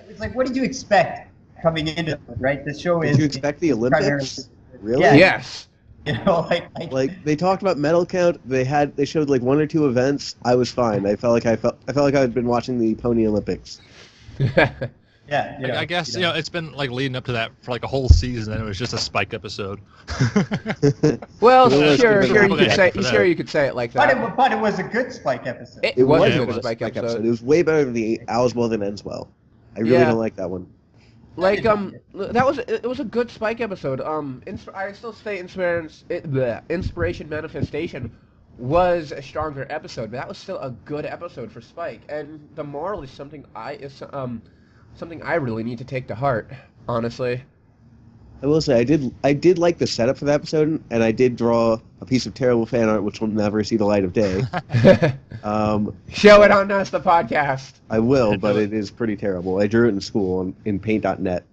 it's like, what did you expect coming into it, right? The show Did is you expect the Olympics? Really? Yeah. Yes. You know, Like they talked about medal count. They showed like one or two events. I was fine. I felt like I had been watching the Pony Olympics. yeah. You know, I guess you know. it's been like leading up to that for like a whole season, and it was just a Spike episode. Well, Yeah, sure, that's sure, good. you could say it like But that. but it was a good Spike episode. It was was a a good Spike episode. It was way better than the Owls Well That Ends Well. I really Yeah. don't like that one. Like it was a good Spike episode. I still say Inspiration Manifestation was a stronger episode, but that was still a good episode for Spike. And the moral is something I really need to take to heart, honestly. I will say I did like the setup for the episode, and I did draw a piece of terrible fan art which will never see the light of day. Show it on us, the podcast. I will, but it is pretty terrible. I drew it in school in Paint.net.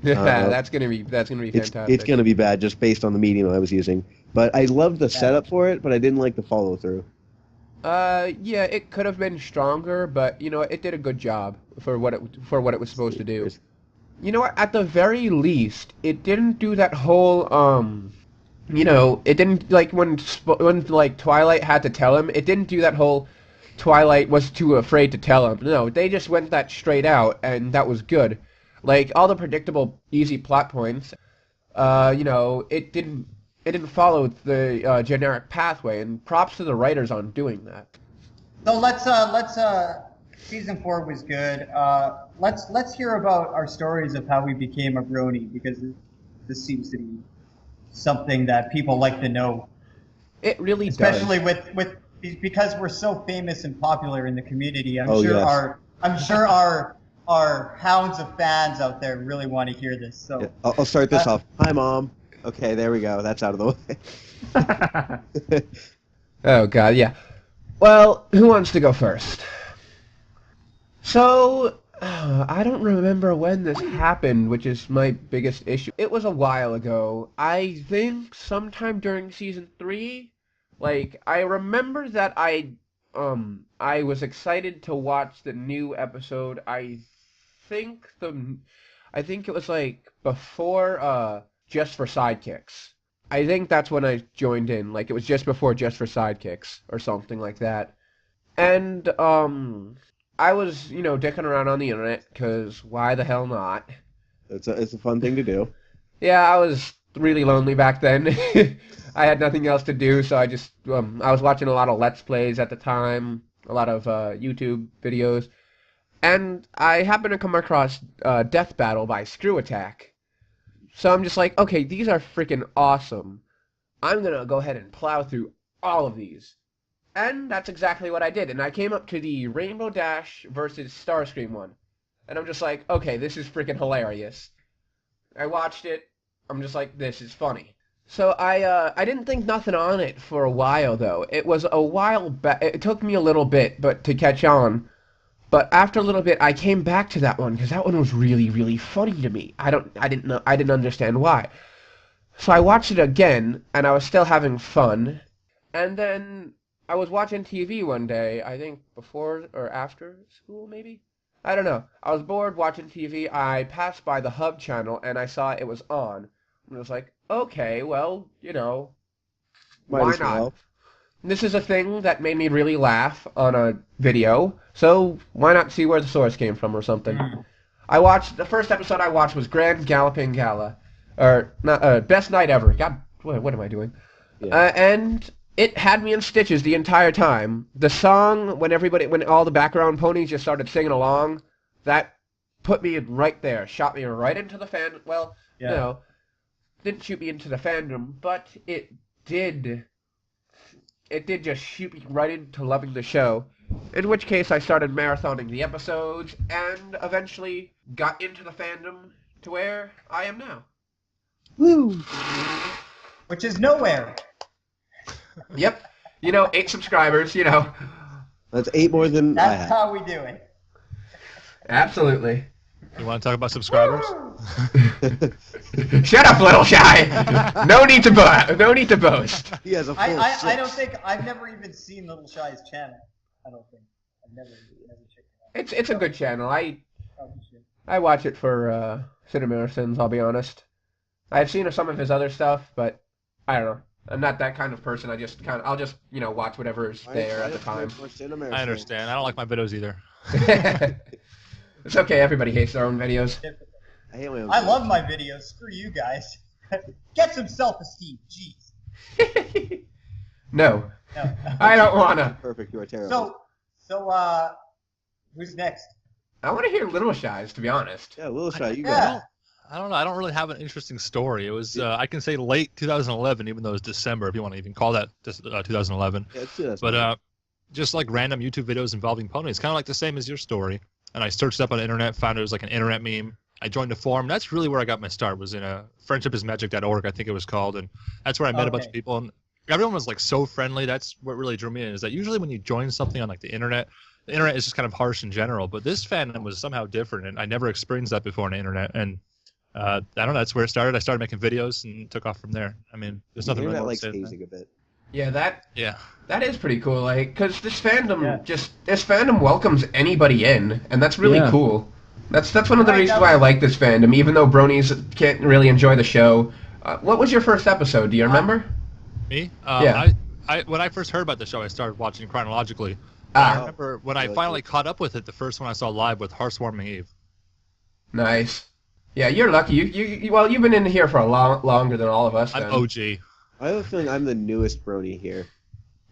That's gonna be fantastic. It's gonna be bad just based on the medium I was using. But I loved the setup for it, but I didn't like the follow through. Yeah, it could have been stronger, but you know, it did a good job for what it was supposed to do. You know what? At the very least, it didn't do that whole you know, it didn't like when like Twilight had to tell him. It didn't do that whole Twilight was too afraid to tell him. No, they just went that straight out, and that was good. Like all the predictable, easy plot points. You know, it didn't follow the generic pathway, and props to the writers on doing that. So let's season 4 was good. Let's hear about our stories of how we became a brony, because this seems to be something that people like to know. It really especially does. with because we're so famous and popular in the community. I'm sure our hounds of fans out there really want to hear this. So Yeah, I'll start this off. Hi, Mom. Okay, there we go. That's out of the way. Oh God, yeah. Well, who wants to go first? So, I don't remember when this happened, which is my biggest issue. It was a while ago. I think sometime during season 3. Like, I remember that I was excited to watch the new episode. I think it was like before Just for Sidekicks. I think that's when I joined in. Like, it was just before Just for Sidekicks or something like that. And I was, you know, dicking around on the internet, because why the hell not? It's a fun thing to do. Yeah, I was really lonely back then. I had nothing else to do, so I just, I was watching a lot of Let's Plays at the time, a lot of YouTube videos, and I happened to come across Death Battle by Screw Attack. So I'm just like, okay, these are freaking awesome. I'm gonna go ahead and plow through all of these. And that's exactly what I did. And I came up to the Rainbow Dash versus Starscream one. And I'm just like, okay, this is freaking hilarious. I watched it. I'm just like, this is funny. So I didn't think nothing on it for a while, though. It was a while back. It took me a little bit to catch on. But after a little bit, I came back to that one, because that one was really, really funny to me. I didn't understand why. So I watched it again, and I was still having fun. And then I was watching TV one day, I think before or after school, maybe? I don't know. I was bored watching TV. I passed by the Hub channel, and I saw it was on. And I was like, okay, well, you know, why as well. not? This is a thing that made me really laugh on a video, so why not see where the source came from or something? The first episode I watched was Grand Galloping Gala. Or, not, Best Night Ever. God, what am I doing? Yeah. And it had me in stitches the entire time. The song, when all the background ponies just started singing along, that put me right there, shot me right into the fan. Well, Yeah. you know, didn't shoot me into the fandom, but it did. It did just shoot me right into loving the show. In which case, I started marathoning the episodes, and eventually got into the fandom to where I am now. Woo! Which is nowhere. Yep. You know, 8 subscribers, you know. That's 8 more than I That's had. how we do it. Absolutely. You want to talk about subscribers? Shut up, Little Shy! No need to boast. He has a full I don't 6. think I've never even seen Little Shy's channel. I don't think I've never checked it out. It's a good channel. Oh, shit. I watch it for Cinema Sins, I'll be honest. I've seen some of his other stuff, but I don't know. I'm not that kind of person. I'll just watch whatever's there at the time. I understand. I don't like my videos either. It's okay. Everybody hates their own videos. I hate my own I videos. love my videos. Screw you guys. Get some self-esteem. Jeez. No, No. I don't wanna. Perfect. You are terrible. So, who's next? I want to hear Little Shy's, to be honest. Yeah, Little Shy, you Yeah. go. I don't know. I don't really have an interesting story. It was, I can say late 2011, even though it's December, if you want to even call that 2011. Yeah, let's do this. But just like random YouTube videos involving ponies, kind of like the same as your story. And I searched up on the internet, found it was like an internet meme. I joined a forum. That's really where I got my start. Was in friendshipismagic.org, I think it was called, and that's where I met a bunch of Okay. people. And everyone was like so friendly. That's what really drew me in. Is that usually when you join something on like the internet is just kind of harsh in general. But this fandom was somehow different, and I never experienced that before on the internet. And I don't know. That's where it started. I started making videos and took off from there. I mean, there's The nothing really internet more to likes say than that. hazing a bit. Yeah, Yeah. that is pretty cool. Like, because this fandom Yeah. this fandom welcomes anybody in, and that's really Yeah. cool. That's one of the Right, reasons that why I was- like this fandom, even though bronies can't really enjoy the show. What was your first episode? Do you remember? Me? Yeah. I when I first heard about the show, I started watching chronologically. Ah. I remember when I Really finally caught up with it, the first one I saw live with Hearthwarming Eve. Nice. Yeah, you're lucky. Well, you've been in here for a longer than all of us. I'm then. OG. I have a feeling I'm the newest brony here.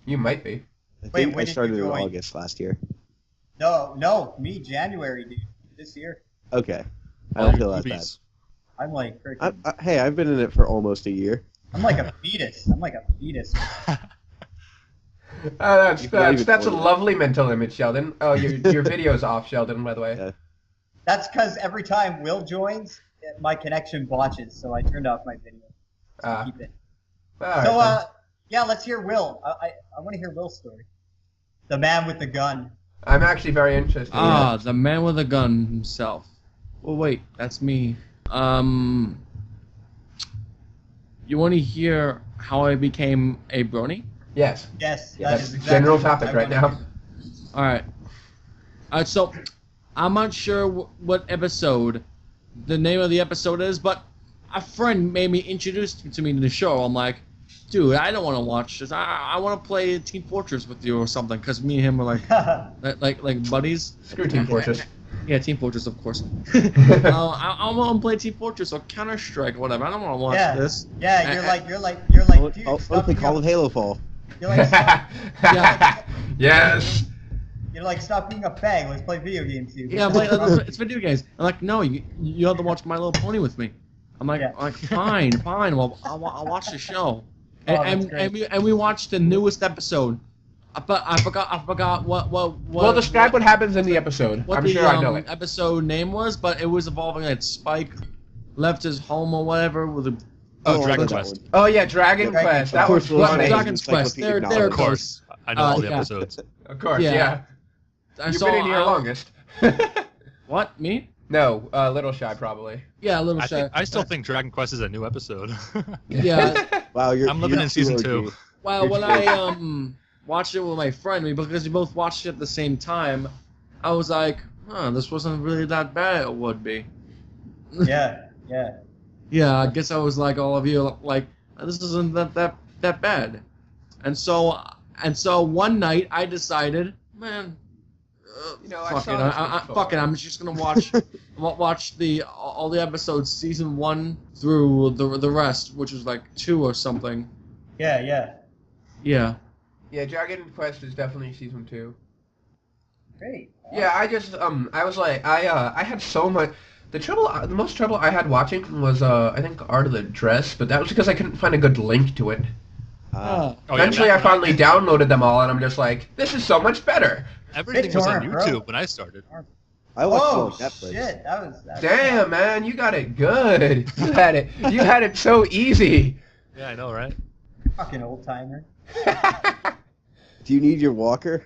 You might be. I Wait, think when I did started you in join? August last year. No, me, January, dude. This year. Okay. I don't feel that bad. Boobies. I'm like, freaking, Hey, I've been in it for almost a year. I'm like a fetus. I'm like a fetus. That's You can even a order it. lovely mental image, Sheldon. Oh, your video's off, Sheldon, by the way. Yeah. That's because every time Will joins, my connection botches, so I turned off my video. Ah. Keep it. All right, So, then. yeah, let's hear Will. I want to hear Will's story. The man with the gun. I'm actually very interested. Ah, the man with a gun himself. Well, wait, that's me. You want to hear how I became a brony? Yes. Yes, Yeah, that that's is exactly general what topic I right wanna now. hear. All right. So, I'm not sure what episode the name of the episode is, but a friend made me introduce to me to the show. I'm like, dude, I don't want to watch this. I want to play Team Fortress with you or something, because me and him are like buddies. Screw Team Fortress. Yeah, Team Fortress, of course. I want to play Team Fortress or Counter Strike, whatever. I don't want to watch Yeah. this. Yeah, you're like, dude, I'll stop play being Call a- of Halo Fall. You're like, stop, Yes. you're like, stop being a fag. Let's play video games, dude. Yeah, it's video games. I'm like, no, you have to watch My Little Pony with me. I'm like, Yeah. fine. Well, I'll watch the show. Oh, And, that's great. and we watched the newest episode. I forgot what Well, describe what happens in the episode. what I'm the sure I know it. episode name was, but it was involving like Spike left his home or whatever with a Oh, I Dragon love that Quest. one. Oh yeah, Dragon Dragon Quest. Quest. That Of was course, funny. Dragon's Quest. There Encyclopedia it Of knowledge. goes. course. I know all the yeah. episodes. Of course, Yeah. yeah. I You've saw been in here longest. What, me? No, Little Shy probably. Yeah, a little shy. I still think Dragon Quest is a new episode. Yeah. Wow, you're. I'm living you're in season too 2. OG. Well, when I watched it with my friend, because we both watched it at the same time, I was like, this wasn't really that bad. It would be. Yeah. Yeah, I guess I was like all of you, like this isn't that bad. And so one night I decided, man, I fuck saw it, this I, before. fuck it, I'm just gonna watch watch all the episodes, season 1 through the rest, which was like 2 or something. Yeah. Yeah. Yeah, Dragon Quest is definitely season 2. Great. Yeah, I was like, I had so much. The most trouble I had watching was, I think Art of the Dress, but that was because I couldn't find a good link to it. Ah. Oh, yeah, Eventually, I finally downloaded them all, and I'm just like, this is so much better. Everything was on BitTorrent, bro. YouTube when I started. I watched it Oh on Netflix. shit, that was. Damn, man, you got it good. You had it so easy. Yeah, I know, right? Fucking old timer. Do you need your walker?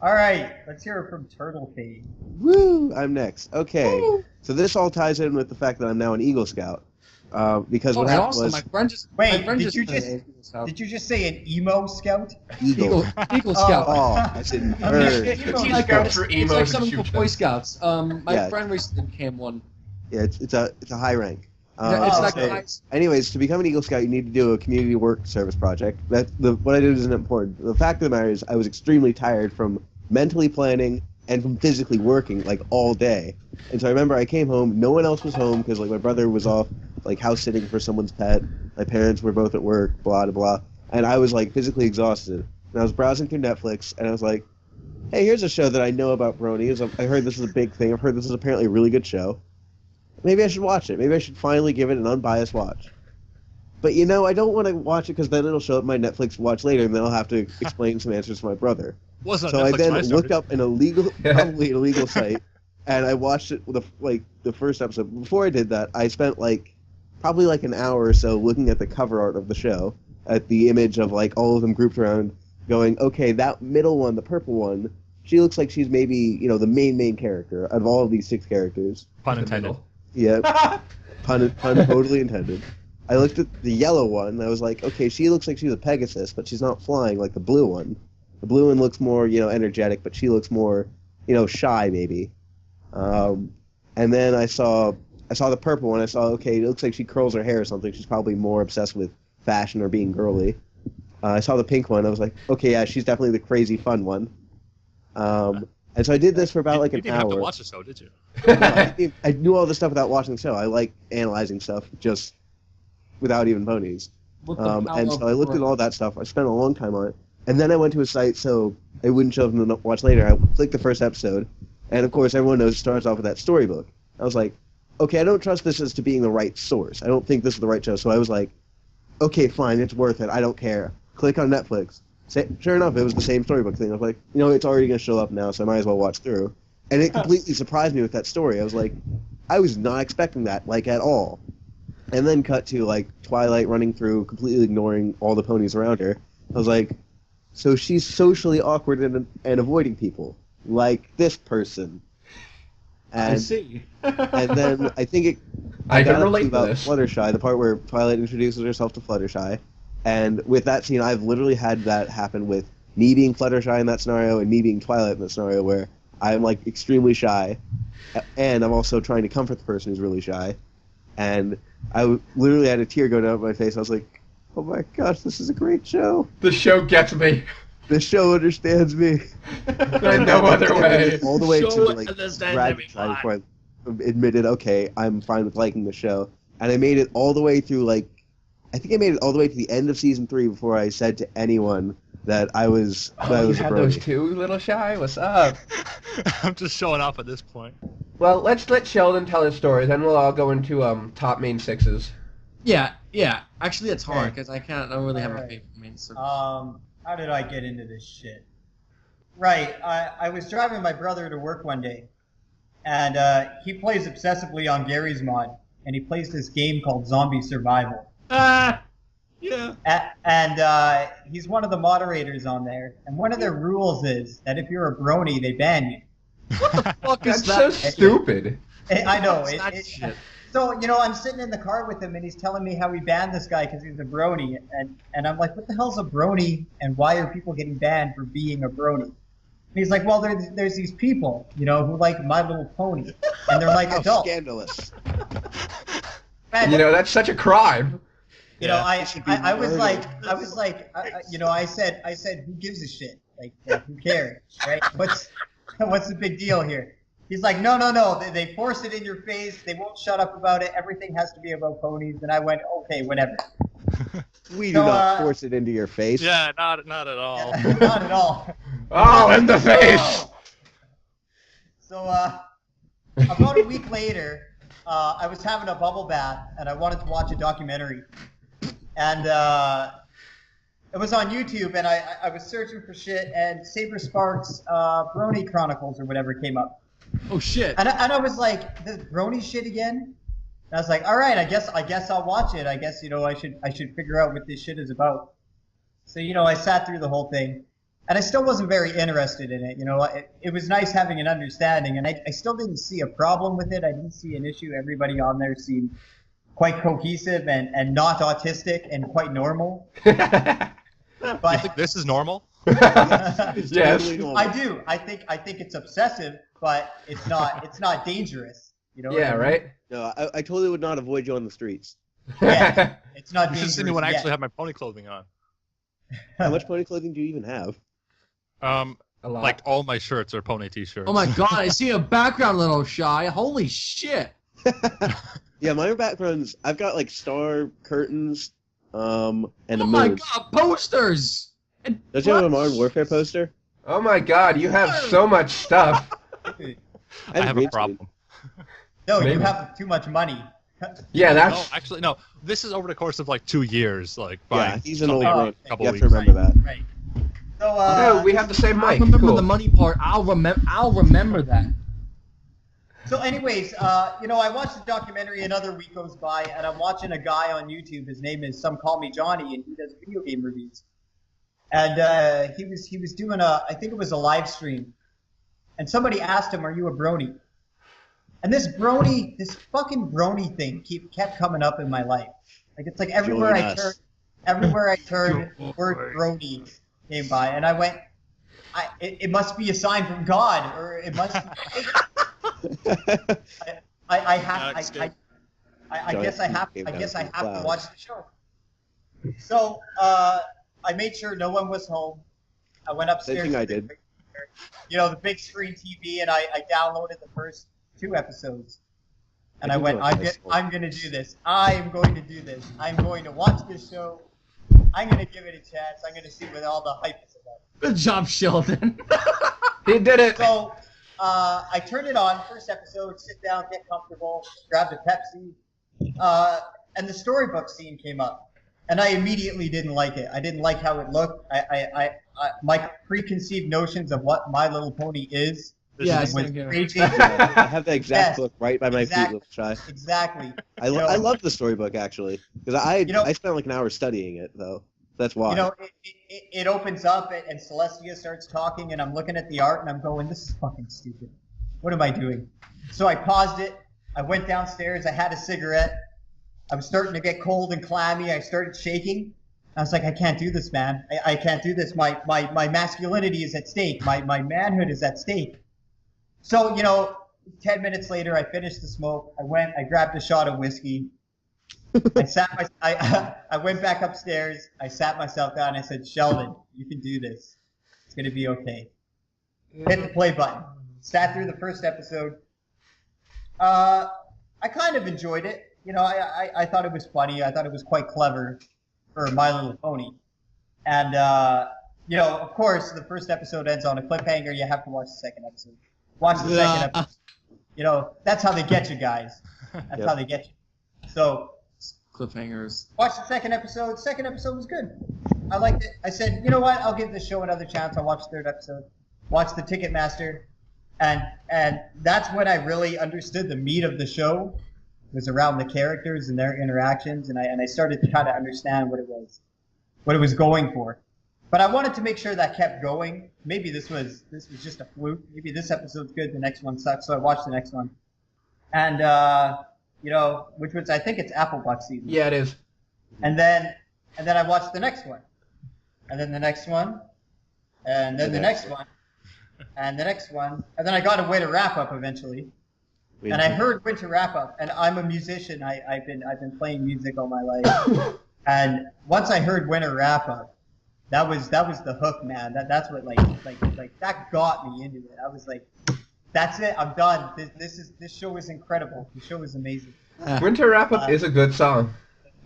All right, let's hear it from Turtle Cave. Woo! I'm next. Okay. So this all ties in with the fact that I'm now an Eagle Scout. because Oh, what that's happened awesome. was My friend just. Wait, my friend did you played just- Eagle Scout. Did you just say an emo scout? Eagle. Eagle Scout. Oh, that's in I mean, bird. it- Team Like, Scouts for It's emos like and something for shoot Boy them. Scouts. My Yeah. friend recently became one. Yeah, it's a high rank. It's like okay. nice. Anyways, to become an Eagle Scout, you need to do a community work service project. What I did isn't important. The fact of the matter is, I was extremely tired from mentally planning and from physically working like all day. And so I remember I came home. No one else was home because like my brother was off like house sitting for someone's pet. My parents were both at work. Blah blah blah. And I was like physically exhausted. And I was browsing through Netflix, and I was like, "Hey, here's a show that I know about bronies. I heard this is a big thing. I've heard this is apparently a really good show. Maybe I should watch it. Maybe I should finally give it an unbiased watch." But you know, I don't want to watch it because then it'll show up my Netflix watch later, and then I'll have to explain some answers to my brother. Wasn't So on I Netflix then when I started. looked up an illegal, probably an illegal site, and I watched it with the first episode. Before I did that, I spent probably an hour or so looking at the cover art of the show, at the image of like all of them grouped around, going, okay, that middle one, the purple one, she looks like she's maybe the main character out of all of these 6 characters. Pun The intended. middle. Yeah, pun totally intended. I looked at the yellow one, and I was like, okay, she looks like she's a Pegasus, but she's not flying like the blue one. The blue one looks more, energetic, but she looks more, shy maybe. And then I saw the purple one. I saw, okay, it looks like she curls her hair or something. She's probably more obsessed with fashion or being girly. I saw the pink one. I was like, okay, yeah, she's definitely the crazy fun one. And so I did this for about You an didn't hour. have to watch the show, did you? I knew all this stuff without watching the show. I like analyzing stuff just without even ponies. With the power And of so I looked at work. all that stuff. I spent a long time on it. And then I went to a site so it wouldn't show them to watch later. I clicked the first episode. And of course, everyone knows it starts off with that storybook. I was like, okay, I don't trust this as to being the right source. I don't think this is the right show. So I was like, okay, fine, it's worth it. I don't care. Click on Netflix. Sure enough, it was the same storybook thing. I was like, it's already going to show up now, so I might as well watch through. And it completely surprised me with that story. I was like, I was not expecting that, at all. And then cut to, Twilight running through, completely ignoring all the ponies around her. I was like, so she's socially awkward and avoiding people, like this person. I And, see. and then I think it I got can up relate to about this. Fluttershy, the part where Twilight introduces herself to Fluttershy. And with that scene, I've literally had that happen with me being Fluttershy in that scenario and me being Twilight in that scenario, where I'm extremely shy, and I'm also trying to comfort the person who's really shy. And I literally had a tear go down my face. I was like, "Oh my gosh, this is a great show. The show gets me. This show understands me." There's no other way. All the way Show to understands graduate everyone. time before I admitted, okay, I'm fine with liking the show. And I made it all the way through I think I made it all the way to the end of season 3 before I said to anyone that I was that I Oh, you was a had those brony. two, Little Shy? What's up? I'm just showing off at this point. Well, let's let Sheldon tell his story, then we'll all go into top main 6s. Yeah. Actually, it's hard Okay. because I don't really have a Alright. favorite main service. How did I get into this shit? Right, I was driving my brother to work one day, and he plays obsessively on Gary's Mod, and he plays this game called Zombie Survival. Yeah. And he's one of the moderators on there, and one of their rules is that if you're a brony, they ban you. Fuck is That's so that? stupid. I know. What's that shit? So, I'm sitting in the car with him, and he's telling me how he banned this guy because he's a brony. And I'm like, what the hell's a brony, and why are people getting banned for being a brony? And he's like, well, there's these people, who like My Little Pony, and they're like How adults. scandalous. Man, That's such a crime. I should be was murdered. like, I said, who gives a shit? Like who cares, right? What's the big deal here? He's like, no, they force it in your face. They won't shut up about it. Everything has to be about ponies. And I went, okay, whatever. We do So, not force it into your face. Yeah, not at all. Not at all. Oh, in the face! So about a week later, I was having a bubble bath, and I wanted to watch a documentary. And it was on YouTube, and I was searching for shit, and Saber Sparks' Brony Chronicles or whatever came up. Oh shit. And I was like, the Brony shit again? And I was like, all right, I guess I'll watch it. I guess I should figure out what this shit is about. So I sat through the whole thing, and I still wasn't very interested in it. It was nice having an understanding, and I still didn't see a problem with it. I didn't see an issue. Everybody on there seemed quite cohesive and not autistic and quite normal. You But think this is normal? It's Yes. totally normal. I do. I think it's obsessive, but it's not dangerous. You know? what Yeah, I mean? right? No, I totally would not avoid you on the streets. Yeah, it's not You should dangerous. see me when I yet. actually have my pony clothing on. How much pony clothing do you even have? A lot. Like all my shirts are pony t-shirts. Oh my god, I see a background, little shy. Holy shit. Yeah, my backgrounds. I've got like star curtains, and a Oh my moon. god, posters! And Don't you have a what? Modern Warfare poster? Oh my god, you have so much stuff. I a have green a problem. No, you Maybe. have too much money. Yeah, No, that's... actually, no. This is over the course of like 2 years. Like, Yeah, buying he's an old something Oh, man. a couple You have weeks. to remember that. Right. So No, we have the same I mic. remember Cool. the money part. I'll remember that. So, anyways, you know, I watched the documentary. Another week goes by, and I'm watching a guy on YouTube. His name is Some Call Me Johnny, and he does video game reviews. And he was doing I think it was a live stream, and somebody asked him, "Are you a brony?" And this fucking brony thing kept coming up in my life. Like it's like everywhere Join I us. turn, everywhere I turned, the word brony came by, and I went, it must be a sign from God, or it must be. I guess I have to watch the show. So I made sure no one was home. I went upstairs. Same thing I did. You know, the big screen TV, and I downloaded the first 2 episodes. And I I can went, do it. I'm going to do this. I am going to do this. I'm going to watch this show. I'm going to give it a chance. I'm going to see what all the hype is about. Good job, Sheldon. He did it! So I turned it on, first episode, sit down, get comfortable, grabbed a Pepsi, and the storybook scene came up. And I immediately didn't like it. I didn't like how it looked. My preconceived notions of what My Little Pony is Yeah, was same here. raging. I have the exact Yes, book right by my feet, exact- little shy. Exactly. I love the storybook actually because You know- I spent like an hour studying it though. That's why. You know, it opens up and Celestia starts talking, and I'm looking at the art and I'm going, this is fucking stupid. What am I doing? So I paused it. I went downstairs. I had a cigarette. I was starting to get cold and clammy. I started shaking. I was like, I can't do this, man. I can't do this. My masculinity is at stake. My manhood is at stake. So, you know, 10 minutes later, I finished the smoke. I grabbed a shot of whiskey. I went back upstairs. I sat myself down. I said, Sheldon, you can do this. It's going to be okay. Hit the play button. Sat through the first episode. I kind of enjoyed it. You know, I thought it was funny. I thought it was quite clever for My Little Pony. And, you know, of course, the first episode ends on a cliffhanger. You have to watch the second episode. Watch the second episode. You know, that's how they get you guys. That's Yep. how they get you. So, Cliffhangers. watch the second episode. Second episode was good. I liked it. I said, you know what? I'll give this show another chance. I'll watch the third episode. Watch the Ticketmaster. And that's when I really understood the meat of the show. It was around the characters and their interactions, and I started to kind of understand what it was going for. But I wanted to make sure that kept going. Maybe this was just a fluke. Maybe this episode's good, the next one sucks. So I watched the next one, and you know, which was I think it's Applebuck season. Yeah, it is. And then I watched the next one, and then the next one, and then the next one, and the next one, and then I got a way to wrap up eventually. And I heard Winter Wrap Up, and I'm a musician. I've been playing music all my life. And once I heard Winter Wrap Up, that was the hook, man. That's what like that got me into it. I was like, that's it. I'm done. This show is incredible. The show is amazing. Winter Wrap Up is a good song.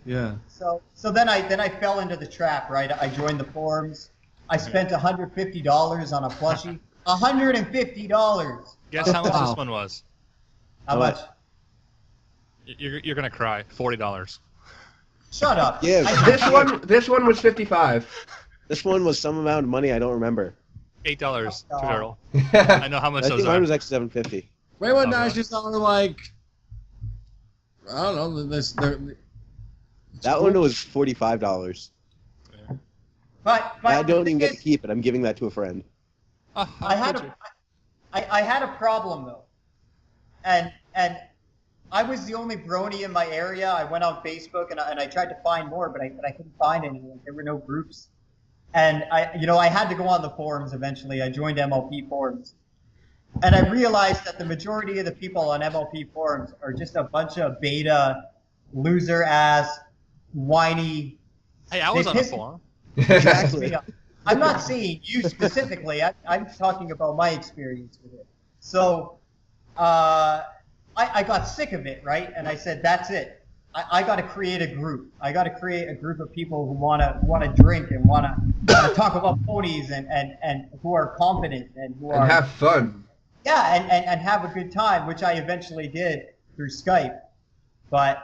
Yeah. So then I fell into the trap, right? I joined the forums. I spent $150 on a plushie. $150. Guess how much Wow. this one was? How much? You're gonna cry. $40. Shut up. Yeah. This one was 55. This one was some amount of money I don't remember. $8, Oh. Carol. I know how much I those think mine are. was like $750. Rainbow Oh, Dash really? just sounded like I don't know. That one was $45. But I don't the even thing get to is, keep it. I'm giving that to a friend. I had a problem though, and I was the only brony in my area. I went on Facebook and I tried to find more, but I couldn't find any. There were no groups. And I had to go on the forums eventually. I joined MLP forums. And I realized that the majority of the people on MLP forums are just a bunch of beta, loser ass, whiny. Hey, I was They on a piss- forum. Exactly. I'm not saying you specifically. I'm talking about my experience with it. So I got sick of it, right? And I said, that's it. I got to create a group. I got to create a group of people who want to drink and want to talk about ponies and who are confident and who And are have fun. yeah and have a good time, which I eventually did through Skype. But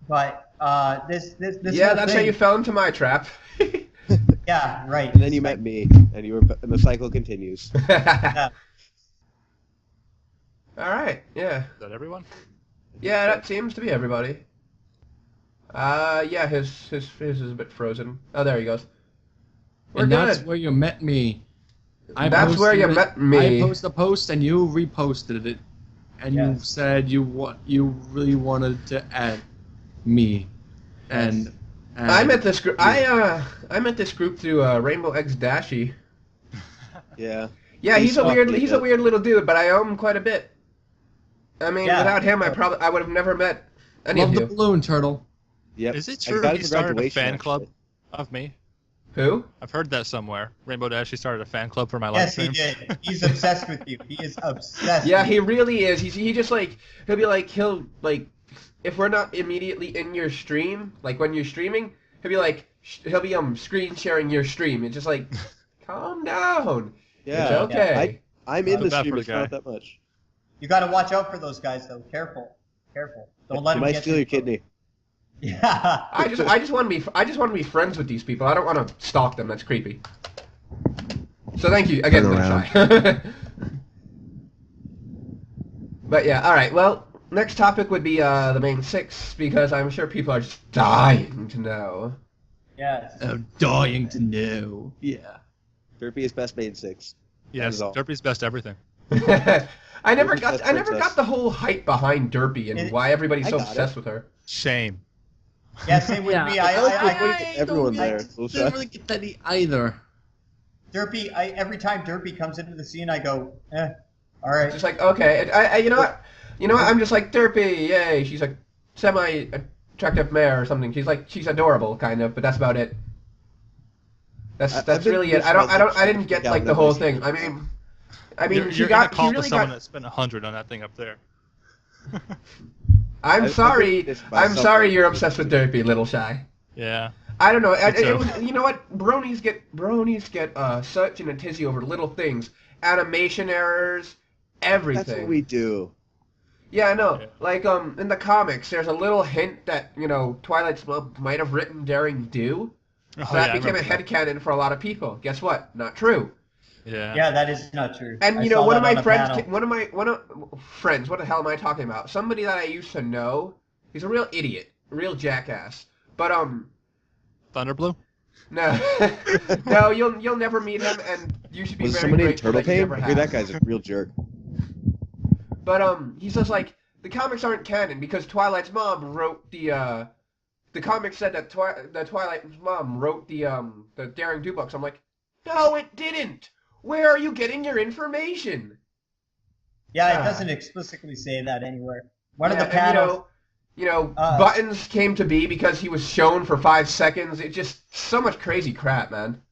this Yeah, whole that's how thing- you fell into my trap. yeah, right. And then you met me, and and the cycle continues. Yeah. All right. Yeah. Is that everyone? Yeah, that seems to be everybody. Yeah, his is a bit frozen. Oh, there he goes. We're And good. that's where you met me. That's where you met me. I posted a post and you reposted it, and you Yes. said you really wanted to add me, and I met this group. I met this group through Rainbow X Dashy. Yeah. Yeah, He's he's a weird awesome. little dude, but I owe him quite a bit. I mean, Yeah. without him, I would have never met any love of the you. balloon turtle. Yep. Is it I true got he his started a graduation, fan club actually. of me? Who? I've heard that somewhere. Rainbow Dash, he started a fan club for my live Yes, he stream. did. He's obsessed with you. He is obsessed. Yeah, with he you. really is. He just like he'll if we're not immediately in your stream, like when you're streaming, he'll be screen sharing your stream. It's just like, calm down. Yeah. It's okay. I'm Not in the bad stream, for a it's guy. not that much. You got to watch out for those guys, though. Careful. Don't let You them might get steal you. your kidney. Yeah. I just want to be friends with these people. I don't want to stalk them. That's creepy. So thank you again, Turn Little Shy. But yeah, all right. Well, next topic would be the main six because I'm sure people are just dying to know. Yes. I'm dying to know. Yeah. Derpy is best main 6. Yes, is all. Derpy's best everything. I never Derpy's got best I never princess. got the whole hype behind Derpy and It- why everybody's I so got it. obsessed with her. Shame. Yeah, same with me. Everyone there. Didn't really get that either. Derpy, every time Derpy comes into the scene, I go, all right. Just like, okay, you know what? I'm just like, Derpy, yay, she's a semi-attractive mare or something. She's adorable, kind of, but that's about it. I've That's been really it. I didn't get down like the that whole way. thing. I mean, you're she gonna call really to someone got. that spent 100 on that thing up there. I'm I've sorry. been by I'm sorry something. you're obsessed with Derpy, Little Shy. Yeah. I don't know. too. You know what? Bronies get such in a tizzy over little things, animation errors, everything. That's what we do. Yeah, I know. Yeah. Like in the comics, there's a little hint that Twilight Smub might have written Daring Do. So Oh, that yeah, I became a remember that. headcanon for a lot of people. Guess what? Not true. Yeah. Yeah, that is not true. And I you know, saw one of that my on a friends, panel. one of friends. What the hell am I talking about? Somebody that I used to know. He's a real idiot, a real jackass. But Thunderblue? no, no, you'll never meet him, and you should be Was very somebody in grateful Turtle that you Cave? never I hear have. that guy's a real jerk. But he says like the comics aren't canon because Twilight's mom wrote the comic said that Twilight's mom wrote the Daring Do books. I'm like, no, it didn't. Where are you getting your information? Yeah, Ah. it doesn't explicitly say that anywhere. One of Yeah, the panels. and, Uh, Buttons came to be because he was shown for 5 seconds. It's just so much crazy crap, man.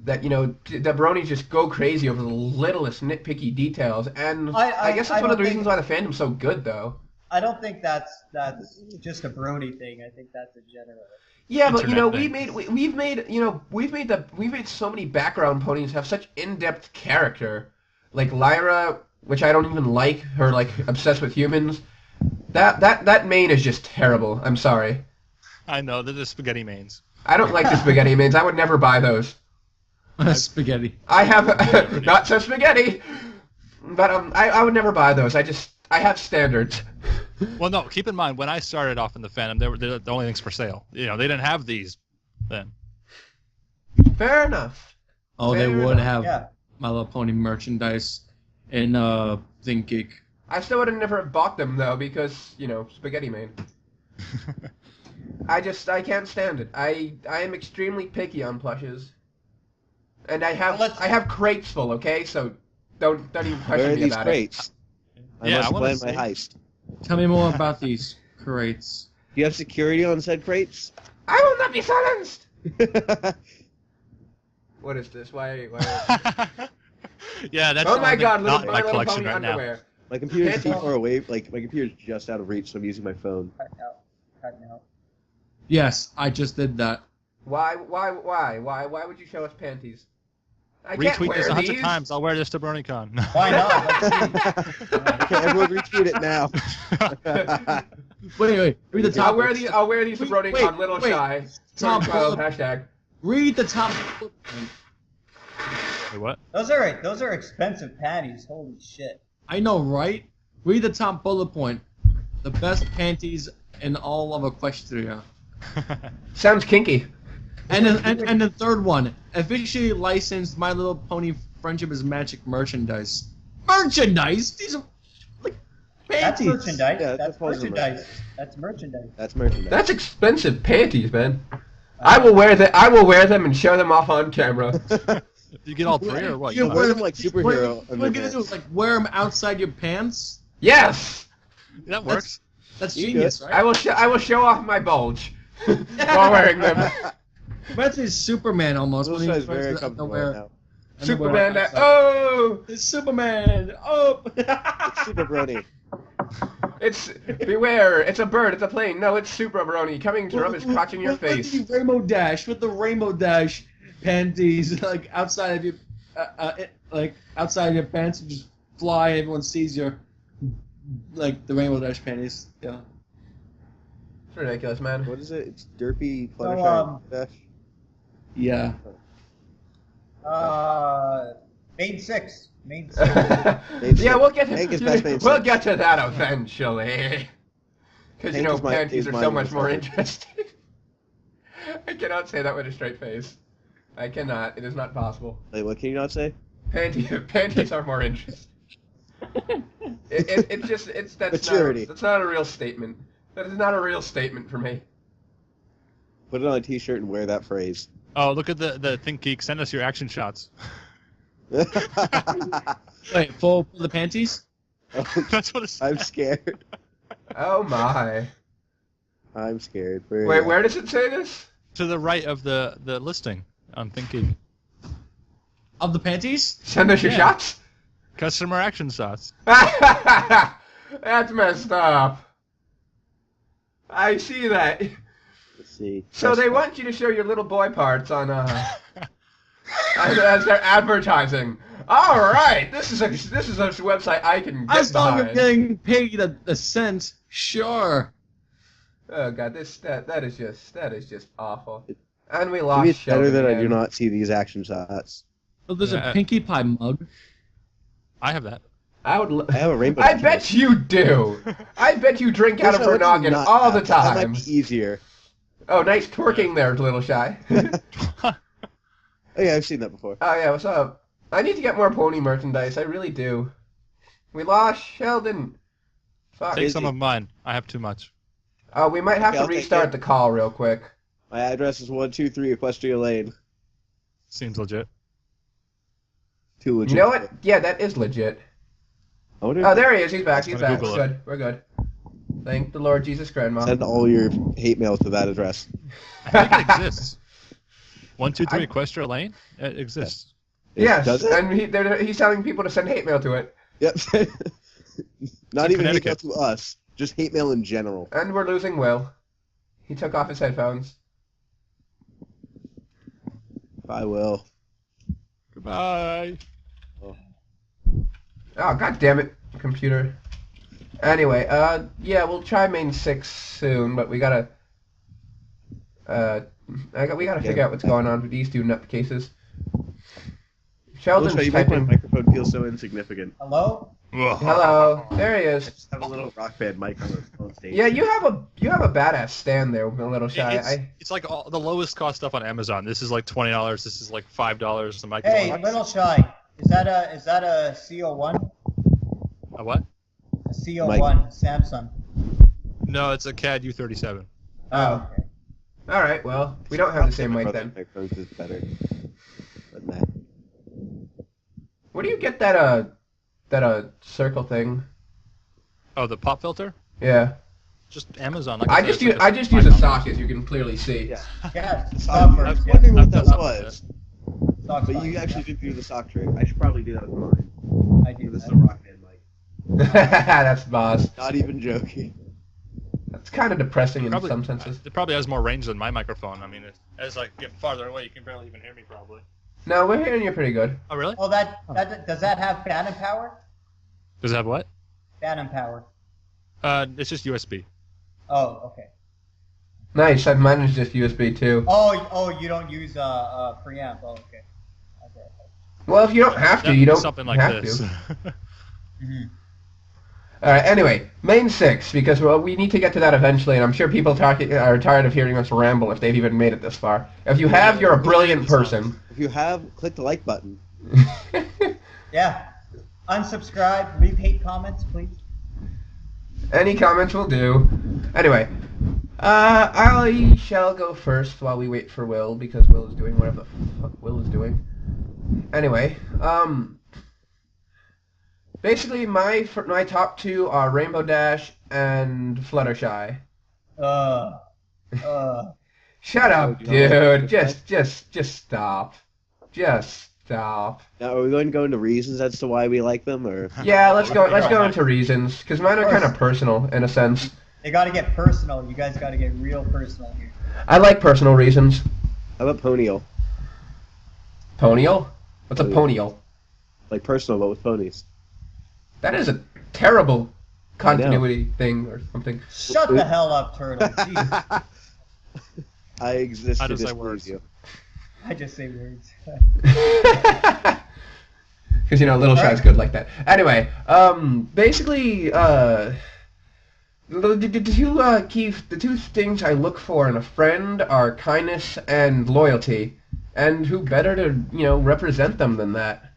That the bronies just go crazy over the littlest nitpicky details, and I guess that's one of the reasons why the fandom's so good, though. I don't think that's just a brony thing. I think that's a general. Yeah, but Internet we've made so many background ponies have such in-depth character, like Lyra, which I don't even like. Her like obsessed with humans. That main is just terrible. I'm sorry. I know, they're the spaghetti mains. I don't like the spaghetti mains. I would never buy those. Spaghetti. I have not so spaghetti, but I would never buy those. I have standards. Well, no, keep in mind, when I started off in the fandom, they're the only things for sale. They didn't have these then. Fair enough. Oh, they Fair would enough, have Yeah. My Little Pony merchandise in ThinkGeek. I still would have never bought them though because Spaghetti Man. I can't stand it. I am extremely picky on plushes, and I have crates full. Okay, so don't even Where question are me these about crates? I Yeah, must I wanna plan my see. heist. Tell me more about these crates. Do you have security on said crates? it. I will not be silenced. What is this? Why? Yeah, that's Oh my something God! not Little in my My Little collection Pony right now. underwear. My computer's too Panties. far away. Like my computer's just out of reach, so I'm using my phone. Cutting out. Yes, I just did that. Why would you show us panties? I can't Retweet wear this 100 these. times. I'll wear this to BronyCon. Why not? Let's see. Okay, everyone retweet it now. Wait. Read the top. I'll wear these to Wait, BronyCon. Little wait. shy. Top 2012 bullet. hashtag. Read the top. Wait, what? Those are expensive panties. Holy shit. I know, right? Read the top bullet point. The best panties in all of Equestria. Sounds kinky. And the third one, officially licensed My Little Pony Friendship is Magic merchandise. Merchandise? These are like That's panties. merchandise. Yeah, that's that's merchandise. That's merchandise. That's merchandise. That's expensive panties, man. I will wear them and show them off on camera. You get all three or what? You You wear know, them like superhero What are you gonna do? underpants. Like wear them outside your pants? Yes, that works. That's You genius, good. right? I will show off my bulge while wearing them. That's his Superman almost. Those when he guys wears very the comfortable underwear. right now. Superman. Outside. Oh, It's Superman. Oh. It's Super Brony. it's beware! It's a bird. It's a plane. No, it's Super Brony coming to rub his crotch in your face. With the Rainbow Dash panties, like outside of your, like outside of your pants, and just fly. Everyone sees your, like the Rainbow Dash panties. Yeah. It's ridiculous, man. What is it? It's Derpy So, Fluttershy Dash. Yeah. Main six. Main six. Yeah, we'll get Hank is best man we'll six. get to that eventually. Because Hank is panties are so mine much was more second. interesting. I cannot say that with a straight face. I cannot. It is not possible. Wait, what can you not say? Panties are more interesting. Maturity. That's not a real statement. That is not a real statement for me. Put it on a t-shirt and wear that phrase. Oh, look at the Think Geek. Send us your action shots. Wait, for the panties? That's what it's. I'm scared. Oh my. I'm scared. Wait, where does it say this? To the right of the listing on Think Geek. Of the panties? Send us your Yeah. shots? Customer action shots. That's messed up. I see that. Let's see. So they want you to show your little boy parts on as their advertising. All right, this is a website I can get As long as behind. getting paid a cent, sure. Oh god, that is just awful. And we To lost. me, it's better Sheldon that I again. do not see these action shots. Oh, there's Yeah. a Pinkie Pie mug. I have that. I would. I have a rainbow. I Dash bet you do. I bet you drink out of Wish I her noggin not all the have. That might time. be easier. Oh, nice twerking there, little shy. Oh yeah, I've seen that before. Oh yeah, what's up? I need to get more pony merchandise. I really do. We lost Sheldon. Fuck. Take some Busy. of mine. I have too much. We might have Okay, to I'll take restart it. the call real quick. My address is 123 Equestria Lane. Seems legit. Too legit. You know what? Yeah, that is legit. I wonder Oh, if there he is. He's back. Let's He's go back. Google We're it. good. We're good. Thank the Lord Jesus Grandma. send all your hate mail to that address. I think it exists. 123 I- Equestria Lane? It exists. Yes, Does it? and he's telling people to send hate mail to it. Yep. Not in even hate mail Connecticut. to us. Just hate mail in general. And we're losing Will. He took off his headphones. I will. Goodbye. Oh, god damn it, computer. Anyway, yeah, we'll try main 6 soon, but we gotta, we gotta figure out what's going on with these two nutcases. Sheldon's Melissa, you make my typing. microphone feel so insignificant. Hello? Hello, there he I is. just have a little rock band mic on stage. Yeah, you have a badass stand there, a little shy. It's like all the lowest cost stuff on Amazon. This is like $20. This is like $5. The mic is Hey, like- little shy. Is that a CO1? A what? CO1 Samsung. No, it's a CAD U37. Oh, okay. All right. Well, we don't have the same mic then. Microphones is better than that. Where do you get that circle thing? Oh, the pop filter? Yeah. Just Amazon. Like I said, just it's use like I just use a socket. You can clearly see. Yeah. Yeah, I software. was wondering what that That's not was. Software. But you actually did do the sock trick. I should probably do that with mine. I do This is that. a Rockman mic. That's boss. Not even joking. That's kind of depressing in Probably, some senses. It probably has more range than my microphone. I mean, as like get farther away, you can barely even hear me probably. No, we're hearing you pretty good. Oh, really? Oh, that does that have phantom power? Does it have what? Phantom power. It's just USB. Oh, okay. Nice. I've managed just USB too. Oh, you don't use preamp. Oh, okay. Okay. Well, if you don't have to, That- you don't something like have this. to. Mm-hmm. All right. Anyway, main six, because we need to get to that eventually, and I'm sure people are tired of hearing us ramble if they've even made it this far. If you have, you're a brilliant person. If you have, click the like button. Yeah. Unsubscribe. Leave hate comments, please. Any comments will do. Anyway, I shall go first while we wait for Will, because Will is doing whatever the fuck Will is doing. Anyway, basically my top two are Rainbow Dash and Fluttershy. Shut up, dude. Just stop. Just stop. Now, are we going to go into reasons as to why we like them, or? Yeah, let's go into reasons, because mine are kind of personal in a sense. They got to get personal. You guys got to get real personal here. I like personal reasons. How about Ponyal? Ponyal? What's a ponyal? Like personal, but with ponies. That is a terrible continuity thing or something. Shut the hell up, Turtle. Jeez. I exist How to does that displease work? you. I just say words. Because, Little Shy's good like that. Anyway, basically, the two things I look for in a friend are kindness and loyalty. And who better to, represent them than that?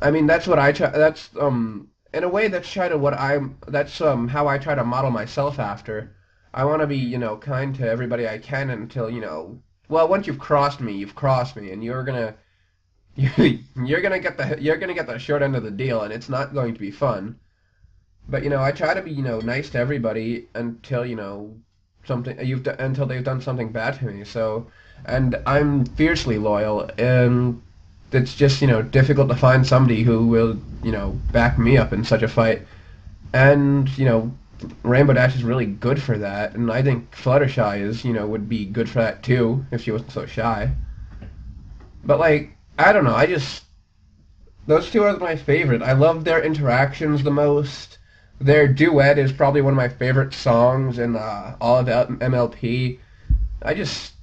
I mean, that's what I try, that's, in a way, that's how I try to model myself after. I want to be, kind to everybody I can until, well, once you've crossed me, and you're gonna get the short end of the deal, and it's not going to be fun. But I try to be nice to everybody until until they've done something bad to me. So, and I'm fiercely loyal, and it's just difficult to find somebody who will back me up in such a fight. And Rainbow Dash is really good for that, and I think Fluttershy would be good for that too if she wasn't so shy. But I don't know, those two are my favorite. I love their interactions the most. Their duet is probably one of my favorite songs in all of MLP.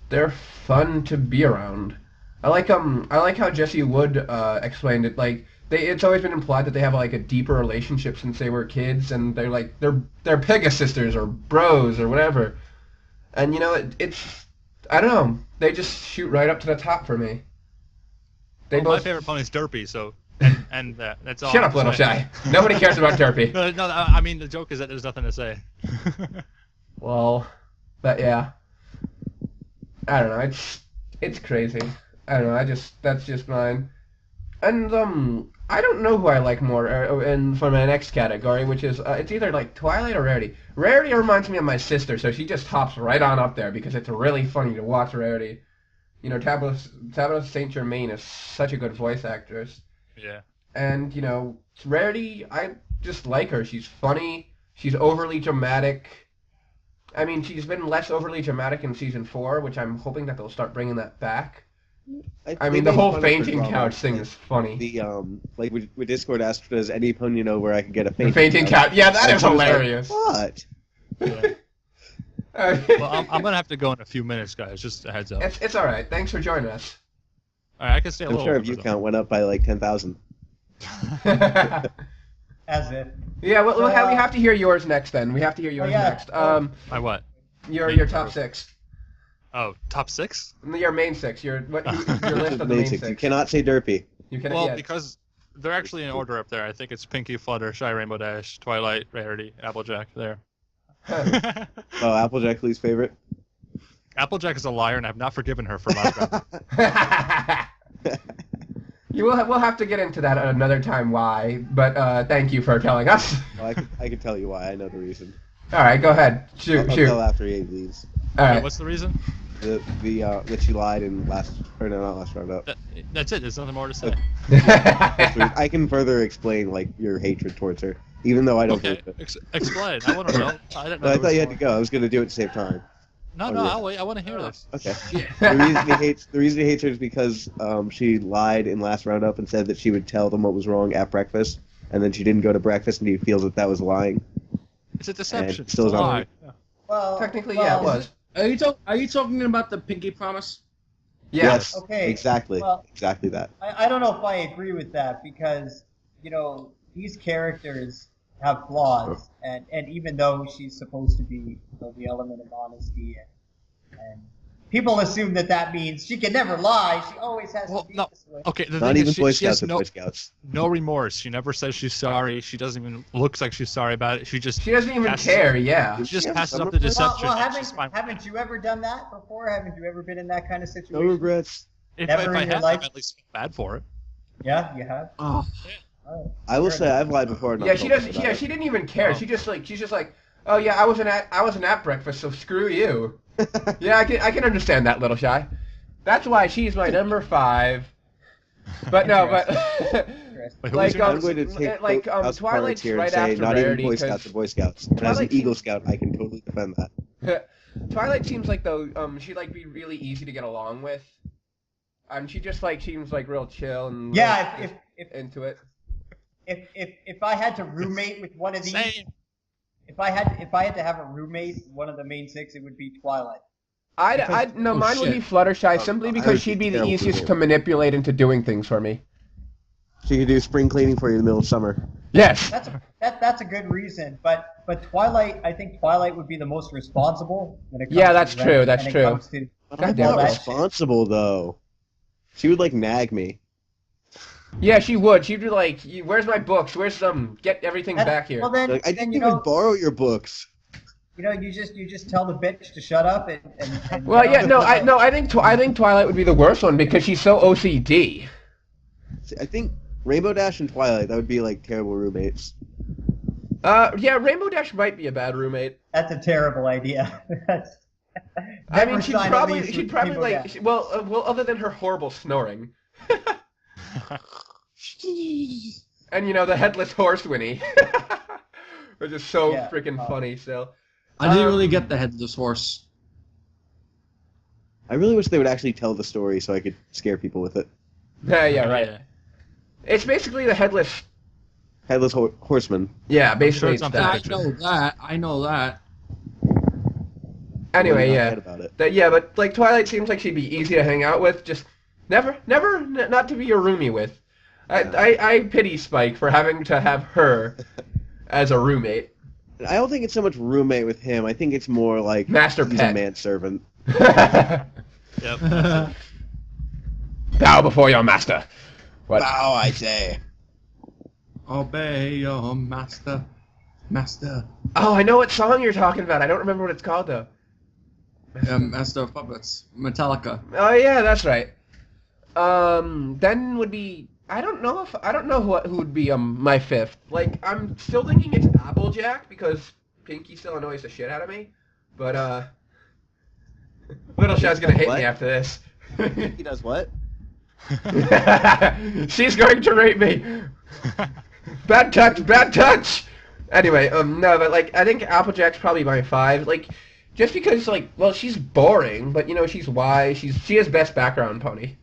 They're fun to be around. I like how Jesse Wood explained it. It's always been implied that they have a deeper relationship since they were kids, and they're Pegasisters or bros or whatever. And it's I don't know, they just shoot right up to the top for me. My favorite pony is Derpy, so and that's all. Shut up, Little Shy. Nobody cares about Derpy. No, I mean the joke is that there's nothing to say. Well, but yeah, I don't know. It's crazy. I don't know. That's just mine. And I don't know who I like more from my next category, which is it's either Twilight or Rarity. Rarity reminds me of my sister, so she just hops right on up there because it's really funny to watch Rarity. Tabitha St. Germain is such a good voice actress. Yeah. And Rarity, I just like her. She's funny. She's overly dramatic. I mean, she's been less overly dramatic in season 4, which I'm hoping that they'll start bringing that back. I mean, the whole fainting couch thing is funny. The with Discord asked, does any pony know where I can get a The fainting fainting couch. Yeah, that is hilarious. What? Yeah. Well, I'm gonna have to go in a few minutes, guys. Just a heads up. It's all right. Thanks for joining us. All right, I can stay a I'm little. sure our longer, view though. count went up by 10,000. As if. Yeah, well, we have to hear yours next. Then we have to hear yours yeah. next. My what? Your top 6. Oh, top 6? Your main 6. Your list of the Main main six. 6. You cannot say Derpy. You can. Well, Yeah. because They're actually in order up there. I think it's Pinky, Fluttershy, Rainbow Dash, Twilight, Rarity, Applejack. There. Oh, Applejack, least favorite. Applejack is a liar, and I have not forgiven her for last round. We'll have to get into that at another time. Why? But thank you for telling us. Well, I can tell you why. I know the reason. All right, go ahead. Shoot. I'll tell after EA leaves. All Okay, right. what's the reason? That she lied in not last round up. That's it. There's nothing more to say. I can further explain like your hatred towards her, even though I don't Okay, believe it. explain. I want to know. I didn't know. But I there thought was you had to more. go. I was gonna do it at the same time. No, no, I'll wait. I want to hear this. Okay. The reason he hates her is because she lied in last roundup and said that she would tell them what was wrong at breakfast, and then she didn't go to breakfast, and he feels that was lying. It's a deception. And still It's a is on- lie. Yeah. Well, Technically, well, yeah, it was. Are you talking about the Pinky Promise? Yeah. Yes. Okay, Exactly. well- Exactly that. I don't know if I agree with that because, these characters have flaws, and even though she's supposed to be the element of honesty, and people assume that means she can never lie, she always has Well, to be no. this way. Okay, the Not thing even is, Boy she has Scouts are no, Boy Scouts. no remorse. She never says she's sorry. She doesn't even looks like she's sorry about it. She just She doesn't even passes- care. Yeah. She just Yeah, passes some up the of them- deception. Well, and she's fine with it. haven't you ever done that before? Haven't you ever been in that kind of No situation? regrets. If Never I in your have, life? I'm at least bad for it. Yeah, you have. Oh, Oh. I will say I've lied before. And Yeah, not she felt doesn't. bad Yeah, about she didn't even care. She's just like, oh yeah, I wasn't at breakfast, so screw you. it. Yeah, I can understand that, Little Shy. That's why she's my number 5. But no, but Wait, who like was your I'm number? going to take like House of Twilight's Cards here right and say after not even Rarity, Boy 'cause Scouts are Boy Scouts. And as an Twilight Eagle seems- Scout, I can totally defend that. Twilight seems like though she'd like be really easy to get along with. She just like seems like real chill and Yeah, real if into it. if I had to roommate with one of these, Same. if I had to have a roommate, one of the main 6, it would be Twilight. No, Oh, mine would be shit. Fluttershy simply I because would she'd be be the terrible easiest roommate. to manipulate into doing things for me. She can do spring cleaning for you in the middle of summer. Yes. That's a good reason, but Twilight, I think Twilight would be the most responsible when it comes Yeah, to that's rent, true, that's when it true. comes to- But God I'm damn not it. responsible though. She would like nag me. Yeah, she would. She'd be like, "Where's my books? Where's some? Get everything back here." Well, then, Like, I then didn't even borrow your books. you just tell the bitch to shut up and Well, yeah, I think Twilight would be the worst one because she's so OCD. See, I think Rainbow Dash and Twilight, that would be like terrible roommates. Yeah, Rainbow Dash might be a bad roommate. That's a terrible idea. I mean, Never sign a lease she'd with probably Rainbow like, Dash. well, other than her horrible snoring, and the headless horse Winnie, which is so Yeah, freaking funny. Still, I didn't really get the headless horse. I really wish they would actually tell the story so I could scare people with it. yeah, right. Yeah. It's basically the headless. Headless Horseman. Yeah, basically it's it's on that. picture. I know that. Anyway, I'm not yeah. mad about it. But like Twilight seems like she'd be easy to hang out with. Just never not to be your roomie with. I pity Spike for having to have her as a roommate. I don't think it's so much roommate with him. I think it's more like Master he's pet. a manservant. Yep. Bow before your master. What? Wow, I say. Obey your master. Oh, I know what song you're talking about. I don't remember what it's called though. Master of Puppets. Metallica. Oh yeah, that's right. Then would be I don't know who would be my 5th. Like I'm still thinking it's Applejack because Pinky still annoys the shit out of me. But Little Shy's gonna hate What? me after this. He does what? She's going to rate me. Bad touch. Anyway, no, but like I think Applejack's probably my 5. Like, just because she's boring, but she's wise. She has best background pony.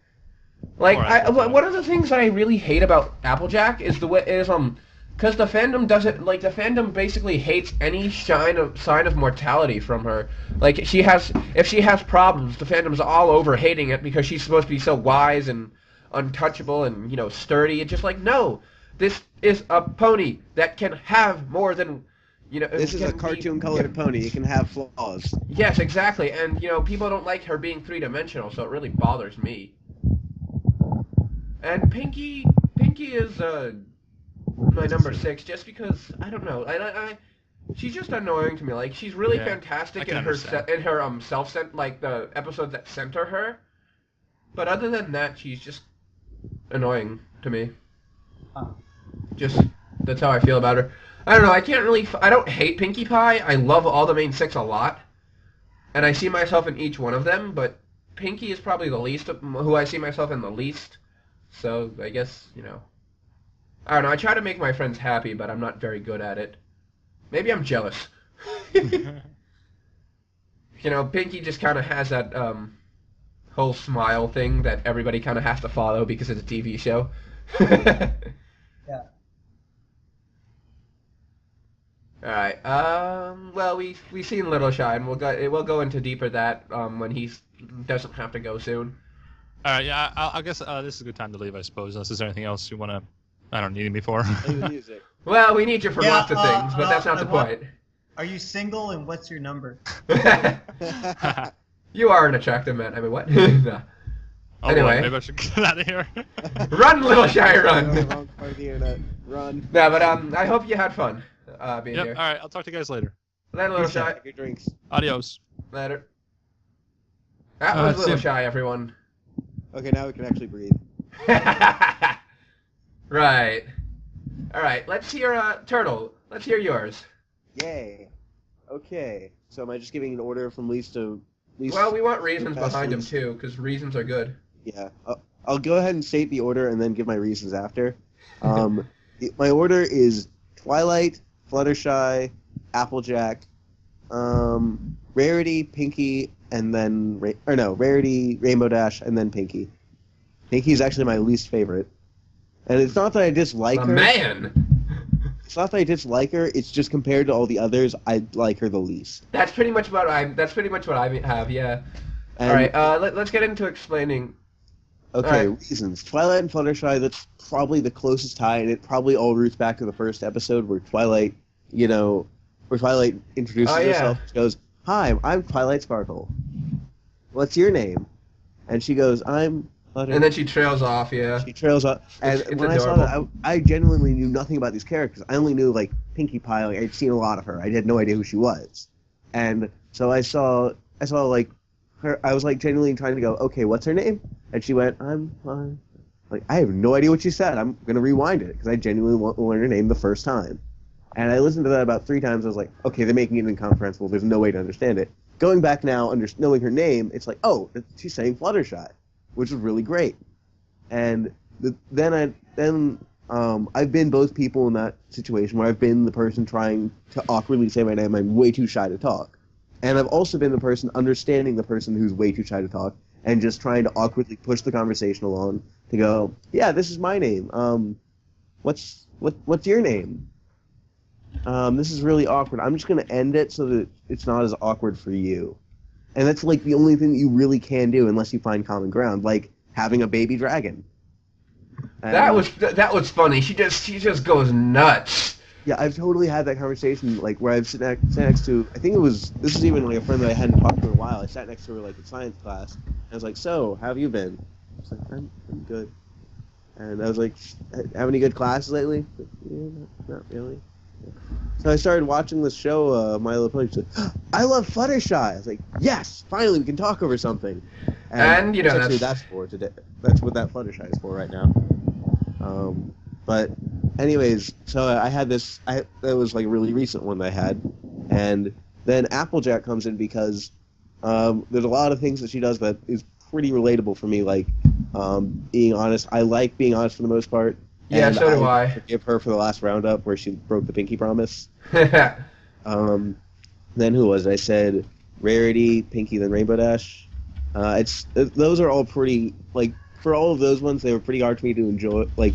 Like, one of the things that I really hate about Applejack is because the fandom doesn't the fandom basically hates any sign of mortality from her. Like if she has problems, the fandom's all over hating it because she's supposed to be so wise and untouchable and sturdy. It's just like no, this is a pony that can have more than This is a cartoon-colored pony. It can have flaws. Yes, exactly, and people don't like her being 3-dimensional, so it really bothers me. And Pinky Pinky is my number 6 just because I don't know. She's just annoying to me. Like she's really Yeah, fantastic I can in her understand. self-sent like the episodes that center her. But other than that, she's just annoying to me. Huh. Just that's how I feel about her. I don't know. I can't really. I don't hate Pinkie Pie. I love all the main 6 a lot, and I see myself in each one of them. But Pinky is probably the least who I see myself in the least. So I guess I don't know. I try to make my friends happy, but I'm not very good at it. Maybe I'm jealous. Pinky just kind of has that whole smile thing that everybody kind of has to follow because it's a TV show. Yeah. All right. Well, we seen Little Shy, and we'll go into deeper that when he doesn't have to go soon. All right, yeah, I guess this is a good time to leave, I suppose, unless there's anything else you want to, I don't need me for. Play the music. Well, we need you for Yeah, lots of things, but that's not the what- point. Are you single and what's your number? You are an attractive man. I mean, what? No. Oh, Anyway. boy, maybe I should get out of here. Run, Little Shy, Oh, run. wrong part of the internet. Run. No, but I hope you had fun being Yep, here. all right, I'll talk to you guys later. Later, Little Peace out. Shy. Take your drinks. Adios. Later. That was Little Sim. Shy, everyone. Okay, now we can actually breathe. Right. All right. Let's hear Turtle. Let's hear yours. Yay. Okay. So am I just giving an order from least to least? Well, we want reasons Best behind them least. too, because reasons are good. Yeah. I'll go ahead and state the order and then give my reasons after. My order is Twilight, Fluttershy, Applejack, Rarity, Pinky, and then Rarity, Rainbow Dash, and then Pinky. Pinky is actually my least favorite, and it's not that I dislike The her. man. It's not that I dislike her. It's just compared to all the others, I like her the least. That's pretty much what I have. Yeah. And, All right. Let's get into explaining. Okay, Alright. reasons. Twilight and Fluttershy, that's probably the closest tie, and it probably all roots back to the first episode where Twilight introduces Oh, yeah. herself. She goes, "Hi, I'm Twilight Sparkle. What's your name?" And she goes, "I'm Flutter." And then she trails off. Yeah. She trails up, and It's when I saw adorable. that, I genuinely knew nothing about these characters. I only knew like Pinkie Pie. Like, I'd seen a lot of her. I had no idea who she was, and so I saw like her. I was like genuinely trying to go, okay, what's her name? And she went, "I'm fine." Like, I have no idea what she said. I'm gonna rewind it because I genuinely want to learn her name the first time. And I listened to that about 3 times. I was like, okay, they're making it incomprehensible. There's no way to understand it. Going back now, knowing her name, it's like, oh, she's saying Fluttershy, which was really great. And I've been both people in that situation where I've been the person trying to awkwardly say my name. I'm way too shy to talk. And I've also been the person understanding the person who's way too shy to talk and just trying to awkwardly push the conversation along to go, yeah, this is my name. What's your name? This is really awkward. I'm just going to end it so that it's not as awkward for you. And that's like the only thing that you really can do unless you find common ground, like having a baby dragon. And, That was funny. She just goes nuts. yeah, I've totally had that conversation, like where I've sat next to, I think this is even like a friend that I hadn't talked to in a while. I sat next to her like in science class, and I was like, "So, how have you been?" I was like, I'm good. And I was like, "Have any good classes lately?" Like, yeah, not really. So I started watching this show, My Little Pony. She's like, "I love Fluttershy." I was like, "Yes, finally we can talk over something." And, you know, that's what that's- that's for today. That's what that Fluttershy is for right now. But anyways, so I had this. That was like a really recent one that I had, and then Applejack comes in because there's a lot of things that she does that is pretty relatable for me. Like being honest. I like being honest for the most part. Yeah, and so do I. Forgive her for the last roundup where she broke the pinky promise. Then who was it? I said Rarity, Pinky, then Rainbow Dash. Those are all pretty, like, for all of those ones, they were pretty hard for me to enjoy, like,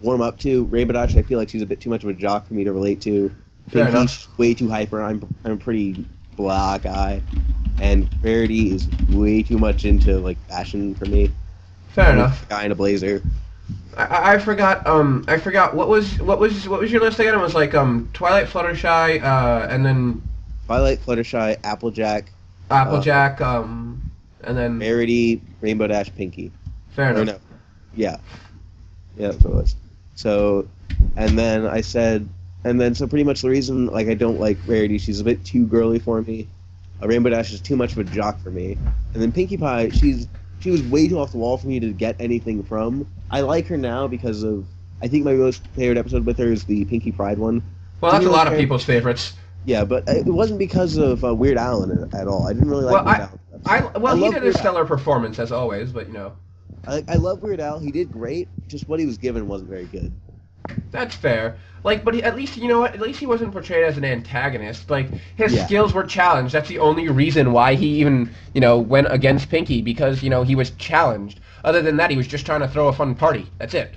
warm up to. Rainbow Dash, I feel like she's a bit too much of a jock for me to relate to. Fair Pinky's way too hyper. I'm a pretty blah guy. And Rarity is way too much into, like, fashion for me. Fair I'm enough. a guy in a blazer. I forgot. I forgot what was your list again? It was like Twilight, Fluttershy, and then Twilight, Fluttershy, Applejack, Applejack, and then Rarity, Rainbow Dash, Pinky. fair Or enough. no. Yeah. Yeah, that's what it was. So, and then I said, so pretty much the reason, like, I don't like Rarity, she's a bit too girly for me. Rainbow Dash is too much of a jock for me. And then Pinkie Pie, she was way too off the wall for me to get anything from. I like her now because of, I think my most favorite episode with her is the Pinkie Pride one. Well, that's a Didn't lot really of care- people's favorites. Yeah, but it wasn't because of Weird Al in it at all. I didn't really like Well, Weird Al. He love did a Weird Al. stellar performance as always, but I love Weird Al. He did great. Just what he was given wasn't very good. that's fair. Like, but at least at least he wasn't portrayed as an antagonist. Like, his Yeah. skills were challenged. That's the only reason why he even went against Pinkie, because he was challenged. Other than that, he was just trying to throw a fun party. That's it.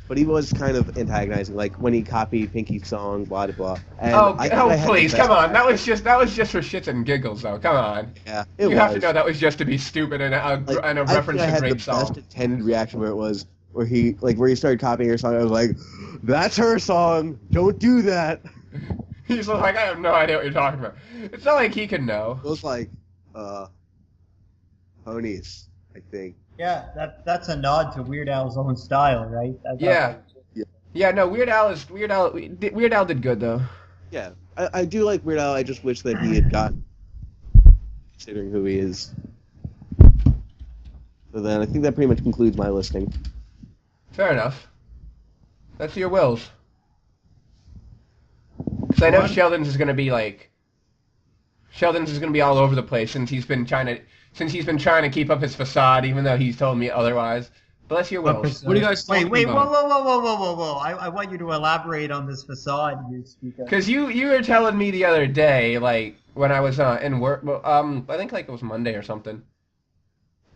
But he was kind of antagonizing, like when he copied Pinkie's song, blah blah blah. And Oh, I thought I had the please, best- come on. That was just for shits and giggles, though. Come on. Yeah, You have to know that was just to be stupid and a Like, reference I to had the Drake's song. best intended reaction where he started copying her song. I was like, "That's her song. Don't do that." He's like, I have no idea what you're talking about. It's not like he can know. It was like, ponies, I think. Yeah, that's a nod to Weird Al's own style, right? Yeah. Yeah, no, Weird Al did good though. Yeah, I do like Weird Al. I just wish that he had gotten, considering who he is. So then I think that pretty much concludes my listing. Fair enough. That's your wills. Because I know What? Sheldon's is gonna be all over the place since he's been trying to keep up his facade, even though he's told me otherwise. But that's your wills. What are you guys talking Wait, about? whoa! I want you to elaborate on this facade you speak of. Because you were telling me the other day, like when I was in work, I think like it was Monday or something.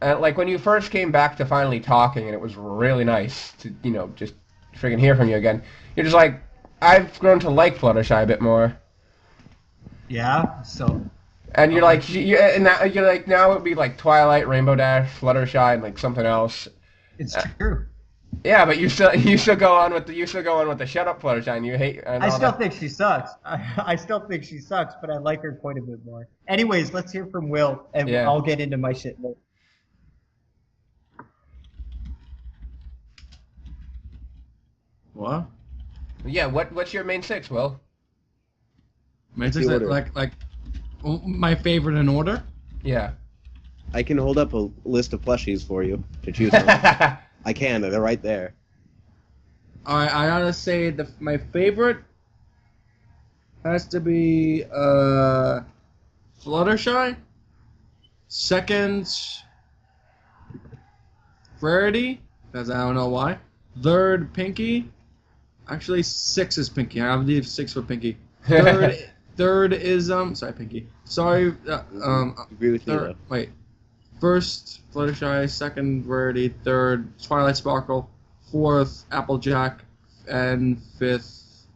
Like when you first came back to finally talking, and it was really nice to just freaking hear from you again. You're just like, I've grown to like Fluttershy a bit more. Yeah, so And you're like, you're like, now it would be like Twilight, Rainbow Dash, Fluttershy, and like something else. it's true. Yeah, but you still go on with the shut up Fluttershy, and you hate. And I all still that. think she sucks. I still think she sucks, but I like her quite a bit more. Anyways, let's hear from Will, and Yeah. I'll get into my shit later. What? Yeah, what's your main six, Will? Matrix, order. like my favorite in order? Yeah. I can hold up a list of plushies for you to choose from. I can. They're right there. I gotta say my favorite has to be Fluttershy. Second, Rarity, because I don't know why. Third, Pinkie. Actually, 6 is Pinkie. I believe 6 for Pinkie. Third is sorry, Pinkie. Sorry, Agree with you, third. though. Wait. First, Fluttershy. Second, Rarity. Third, Twilight Sparkle. Fourth, Applejack. And fifth,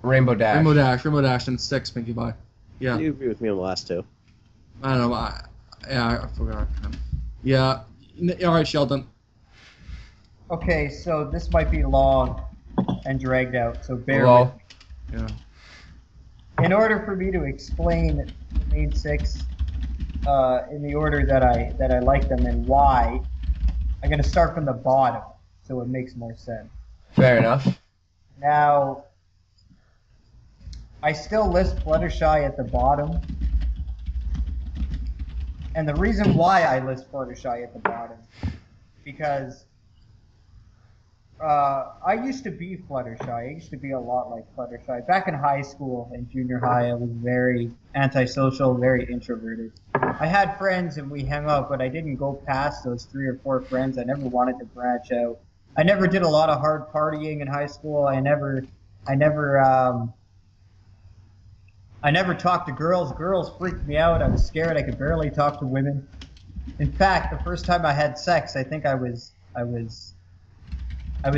Rainbow Dash. Rainbow Dash, and 6, Pinkie Pie. Yeah. You agree with me on the last two. I don't know. I forgot. Yeah. All right, Sheldon. Okay, so this might be long and dragged out, so bear Lol. with me. Yeah. In order for me to explain the main six in the order that I like them and why, I'm going to start from the bottom, so it makes more sense. Fair enough. Now, I still list Fluttershy at the bottom. And the reason why I list Fluttershy at the bottom, because I used to be Fluttershy. I used to be a lot like Fluttershy. Back in high school and junior high, I was very antisocial, very introverted. I had friends and we hung out, but I didn't go past those 3 or 4 friends. I never wanted to branch out. I never did a lot of hard partying in high school. I never talked to girls. Girls freaked me out. I was scared. I could barely talk to women. In fact, the first time I had sex, I think I was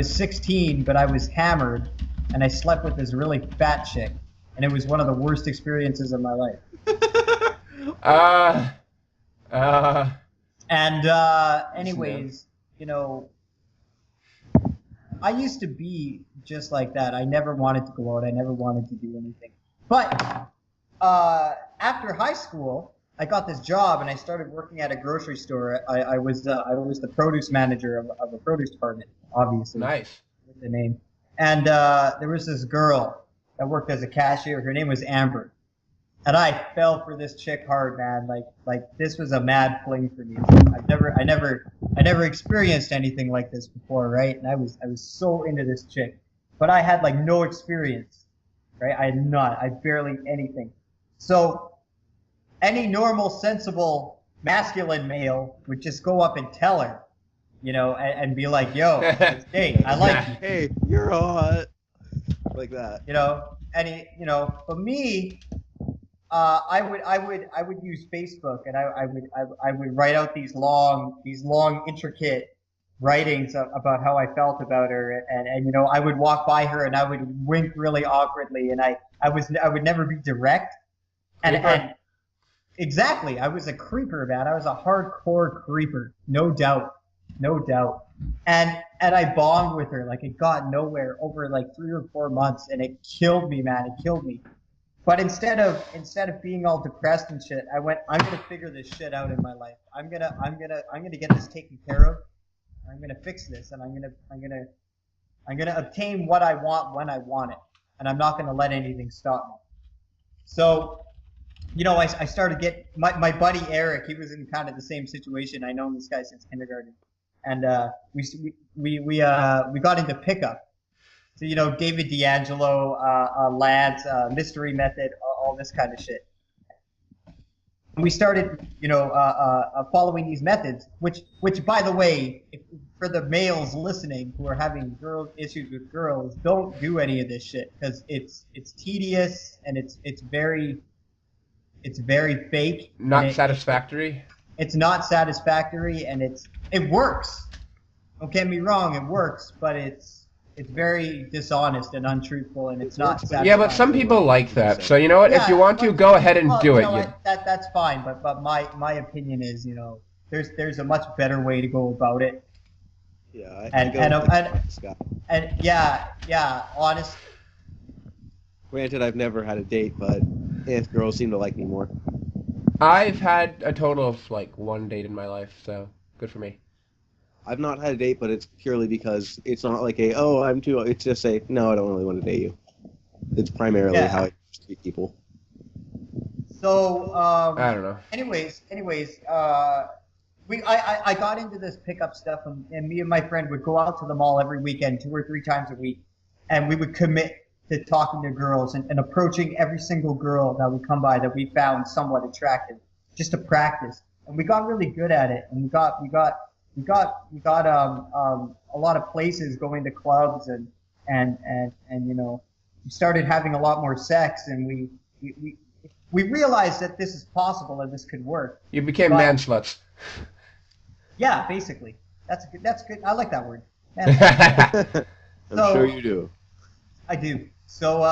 16, but I was hammered, and I slept with this really fat chick, and it was one of the worst experiences of my life. And anyways, I used to be just like that. I never wanted to go out. I never wanted to do anything. But after high school, I got this job and I started working at a grocery store. I was the produce manager of a produce department, obviously. Nice. With the name. And there was this girl that worked as a cashier. Her name was Amber. And I fell for this chick hard, man. Like this was a mad fling for me. I never experienced anything like this before, right? And I was so into this chick, but I had like no experience, right? I barely anything. So any normal, sensible, masculine male would just go up and tell her, and be like, "Yo, hey, I like you," Hey, you're hot. Like that. But me. I would use Facebook, and I would write out these long intricate writings about how I felt about her, and I would walk by her and I would wink really awkwardly, and I would never be direct, and exactly, I was a creeper, man. I was a hardcore creeper, no doubt, and I bombed with her, like it got nowhere over like 3 or 4 months, and it killed me, man. It killed me. But instead of being all depressed and shit, I went, I'm gonna figure this shit out in my life. I'm gonna get this taken care of. I'm gonna fix this, and I'm gonna obtain what I want when I want it, and I'm not gonna let anything stop me. So, I started getting my buddy Eric. He was in kind of the same situation. I known this guy since kindergarten, and we got into pickup. So, David D'Angelo, Lance, Mystery Method, all this kind of shit. And we started, following these methods, which, by the way, for the males listening who are having issues with girls, don't do any of this shit because it's tedious and it's very fake. Not satisfactory. It's not satisfactory, and it works. Don't get me wrong, it works, but it's very dishonest and untruthful, and it's not satisfying. Yeah, but some people like that. So you know what? If you want to, go ahead and do it. That's fine. But my opinion is, there's a much better way to go about it. Yeah. Honest. Granted, I've never had a date, but girls seem to like me more. I've had a total of like 1 date in my life, so good for me. I've not had a date, but it's purely because it's not like it's just no, I don't really want to date you. It's primarily how I treat people. So, I don't know. Anyways, I got into this pickup stuff, and me and my friend would go out to the mall every weekend, 2 or 3 times a week, and we would commit to talking to girls and approaching every single girl that would come by that we found somewhat attractive, just to practice. And we got really good at it, and we got a lot of places, going to clubs, and we started having a lot more sex, and we realized that this is possible and this could work. You became man sluts. Yeah, basically. That's good. I like that word. I'm sure you do. I do. So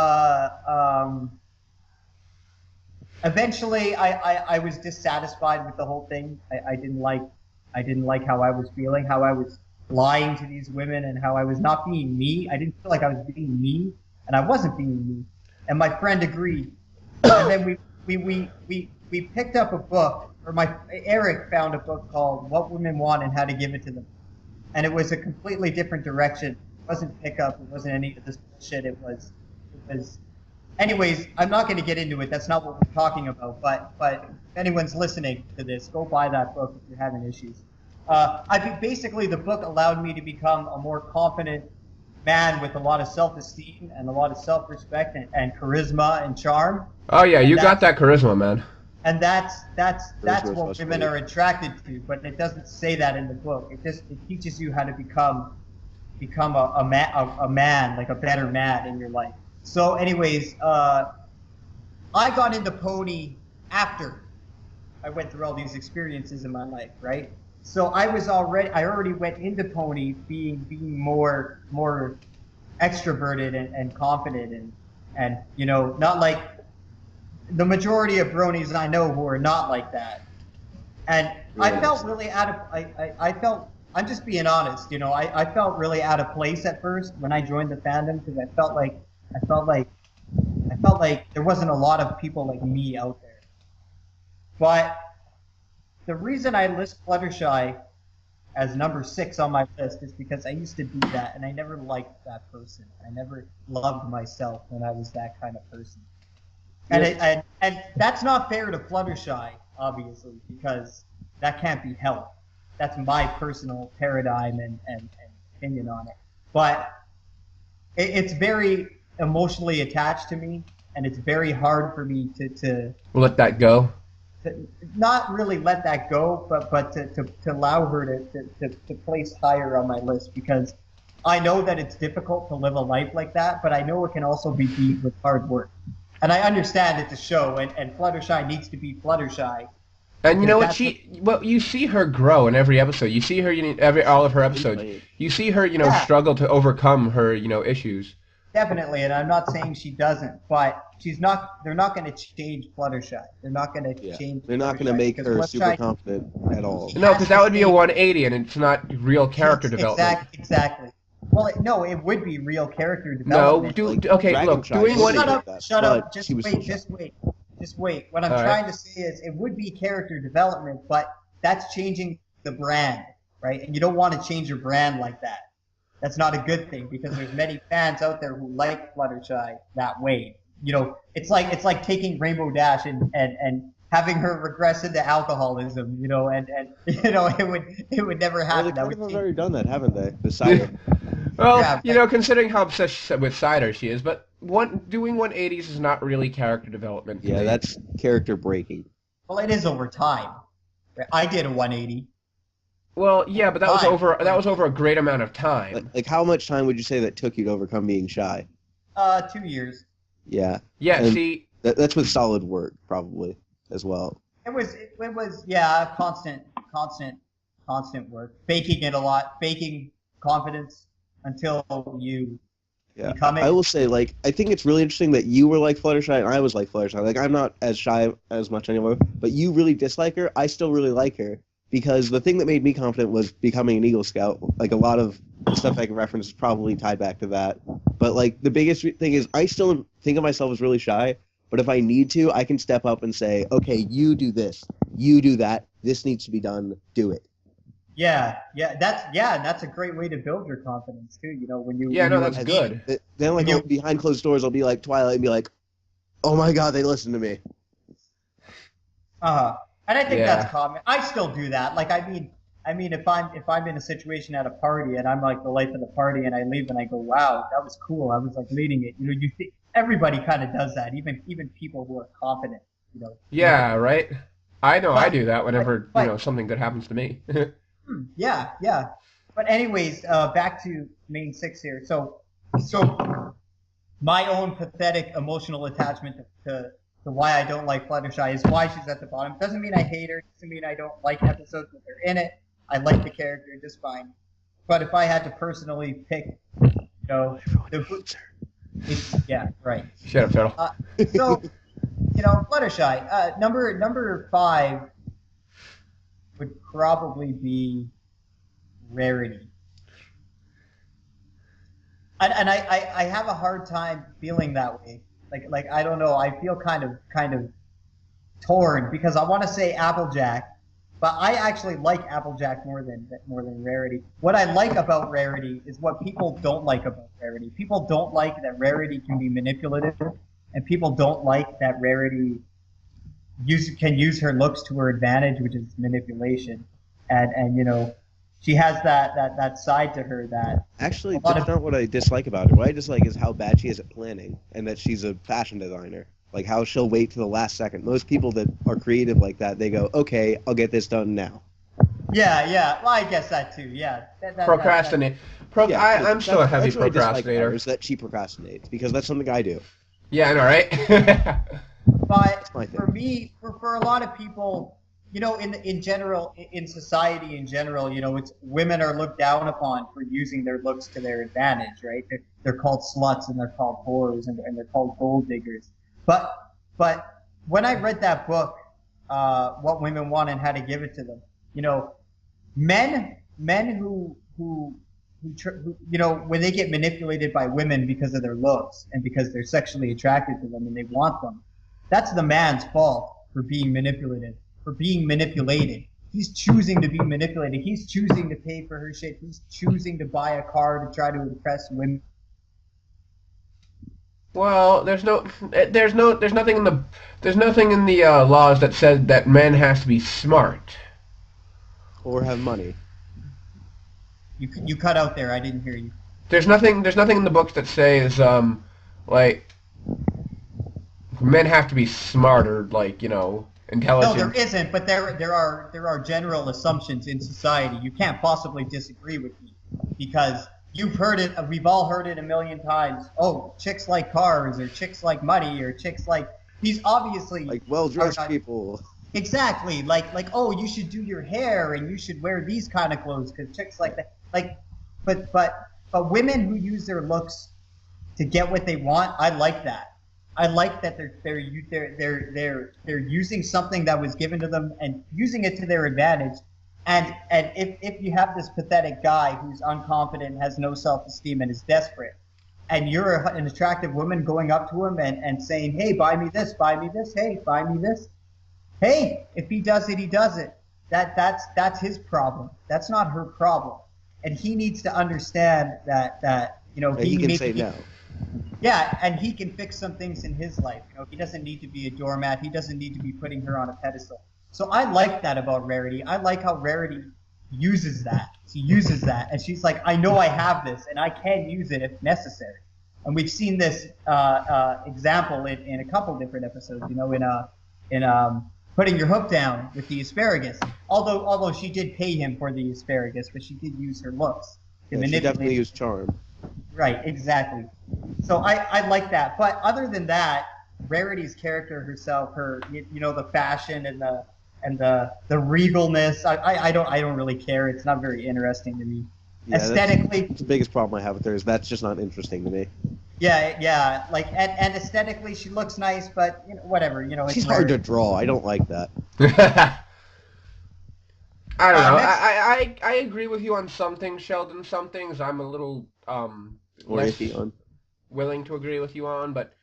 eventually I was dissatisfied with the whole thing. I didn't like how I was feeling, how I was lying to these women, and how I was not being me. I didn't feel like I was being me, and I wasn't being me. And my friend agreed. And then we picked up a book, or Eric found a book called What Women Want and How to Give It to Them. And it was a completely different direction. It wasn't pickup, it wasn't any of this bullshit. It was anyways, I'm not going to get into it. That's not what we're talking about. But if anyone's listening to this, go buy that book if you're having issues. I think basically the book allowed me to become a more confident man with a lot of self-esteem and a lot of self-respect and charisma and charm. Oh yeah, you got that charisma, man. And that's what women are attracted to. But it doesn't say that in the book. It teaches you how to become a man, like a better man in your life. So anyways, I got into Pony after I went through all these experiences in my life, right? So I already went into Pony being more extroverted and confident and not like the majority of bronies I know who are not like that. And I felt really I felt, I'm just being honest, I felt really out of place at first when I joined the fandom, because I felt like there wasn't a lot of people like me out there. But the reason I list Fluttershy as number 6 on my list is because I used to be that, and I never liked that person. I never loved myself when I was that kind of person. And that's not fair to Fluttershy, obviously, because that can't be helped. That's my personal paradigm and opinion on it. But it's very emotionally attached to me, and it's very hard for me to Let that go. not really let that go, but to allow her to place higher on my list, because I know that it's difficult to live a life like that, but I know it can also be beat with hard work. And I understand it's a show, and Fluttershy needs to be Fluttershy. And you know what? That's You see her grow in every episode. You see her, all of her episodes. You see her, Yeah. struggle to overcome her, issues. Definitely, and I'm not saying she doesn't, but she's not. They're not going to change Fluttershy. They're not going to Yeah. change. They're not going to Fluttershy make because her Fluttershy- super confident at all. No, because that would be a 180, and it's not real character development. Exactly. Well, no, it would be real character No, development. okay, Dragon look, Child doing was one. Shut like up! that, Shut up! but Just she was wait! still Just wait! What I'm All right. trying to say is, it would be character development, but that's changing the brand, right? And you don't want to change your brand like that. That's not a good thing, because there's many fans out there who like Fluttershy that way. It's like taking Rainbow Dash and having her regress into alcoholism. And it would never Well, happen. they That kind would of have take- already done that, haven't they? The cider. Well, Yeah, considering how obsessed with cider she is, but doing 180s is not really character development. Yeah, that's character breaking. Well, it is over time. I did a 180. Well, yeah, but that was Time. over a great amount of time. Like, how much time would you say that took you to overcome being shy? 2 years. Yeah, Yeah, and- see, that's with solid work, probably, as well. It was yeah, constant work, faking it a lot, faking confidence until you Yeah, become it. I will say, like, I think it's really interesting that you were like Fluttershy and I was like Fluttershy. Like, I'm not as shy as much anymore, but you really dislike her. I still really like her, because the thing that made me confident was becoming an Eagle Scout. Like, a lot of stuff I can reference is probably tied back to that. But, like, the biggest thing is I still think of myself as really shy, but if I need to, I can step up and say, okay, you do this, you do that, this needs to be done, do it. That's a great way to build your confidence too. When you Yeah, when no, you that's speak. good. Then, like, You- behind closed doors, I'll be like Twilight and be like, oh my god, they listen to me. And I think Yeah. that's common. I still do that. Like, I mean, if I'm in a situation at a party and I'm like the life of the party, and I leave and I go, wow, that was cool. I was like leading it. You think everybody kind of does that, even people who are confident. yeah, right? I know I But- do that whenever, but- something good happens to me. Yeah. But anyways, back to main 6 here. So my own pathetic emotional attachment to why I don't like Fluttershy is why she's at the bottom. Doesn't mean I hate her. Doesn't mean I don't like episodes with her in it. I like the character just fine. But if I had to personally pick, yeah, right. Shut up, Turtle. So, Fluttershy, number 5 would probably be Rarity. And I have a hard time feeling that way. Like I don't know. I feel kind of torn, because I want to say Applejack, but I actually like Applejack more than Rarity. What I like about Rarity is what people don't like about Rarity. People don't like that Rarity can be manipulative, and people don't like that Rarity can use her looks to her advantage, which is manipulation. And she has that side to her that Actually, A lot that's not what I dislike about her. What I dislike is how bad she is at planning, and that she's a fashion designer. Like, how she'll wait to the last second. Most people that are creative like that, they go, okay, I'll get this done now. yeah. Well, I guess that too. Yeah. Procrastinate. I'm still a heavy that's what I dislike about her, procrastinator. is that she procrastinates, because that's something I do. Yeah, I know, right? But my thing. for me, for a lot of people, in general, in society in general, it's women are looked down upon for using their looks to their advantage, right? They're called sluts, and they're called whores, and they're called gold diggers. But when I read that book, What Women Want and How to Give It to Them, men who when they get manipulated by women because of their looks and because they're sexually attracted to them and they want them, that's the man's fault for being manipulated. for being manipulated. He's choosing to be manipulated. He's choosing to pay for her shit. He's choosing to buy a car to try to impress women. Well, there's nothing in the laws that says that men has to be smart. Or have money. You cut out there. I didn't hear you. There's nothing in the books that says like men have to be smarter, like, you know, intelligent. No, there isn't. But there are general assumptions in society. You can't possibly disagree with me because you've heard it. We've all heard it a million times. Oh, chicks like cars, or chicks like money, or chicks like. He's obviously Like well-dressed people. Exactly. Like oh, you should do your hair and you should wear these kind of clothes because chicks like that. Like, but women who use their looks to get what they want, I like that. I like that they're using something that was given to them and using it to their advantage. And if you have this pathetic guy who's unconfident, has no self-esteem, and is desperate, and you're an attractive woman going up to him and saying, hey, buy me this, hey, buy me this. Hey, if he does it, he does it. That's his problem. That's not her problem. And he needs to understand that you know, He can say no. Yeah, and he can fix some things in his life. You know, he doesn't need to be a doormat. He doesn't need to be putting her on a pedestal. So I like that about Rarity. I like how Rarity uses that. She uses that, and she's like, I know I have this, and I can use it if necessary. And we've seen this example in a couple different episodes. You know, in putting your hook down with the asparagus. Although she did pay him for the asparagus, but she did use her looks to Yeah, she manipulate. definitely used charm. Right, exactly. So I like that. But other than that, Rarity's character herself, her you know, the fashion and the regalness, I don't really care. It's not very interesting to me. Yeah, Aesthetically, that's the biggest problem I have with her is that's just not interesting to me. yeah, like and aesthetically she looks nice, but you know, whatever, you know, it's She's hard to Rarity. draw. I don't like that. I don't know. Next- I agree with you on some things, Sheldon. Some things I'm a little Or less iffy on. willing to agree with you on, but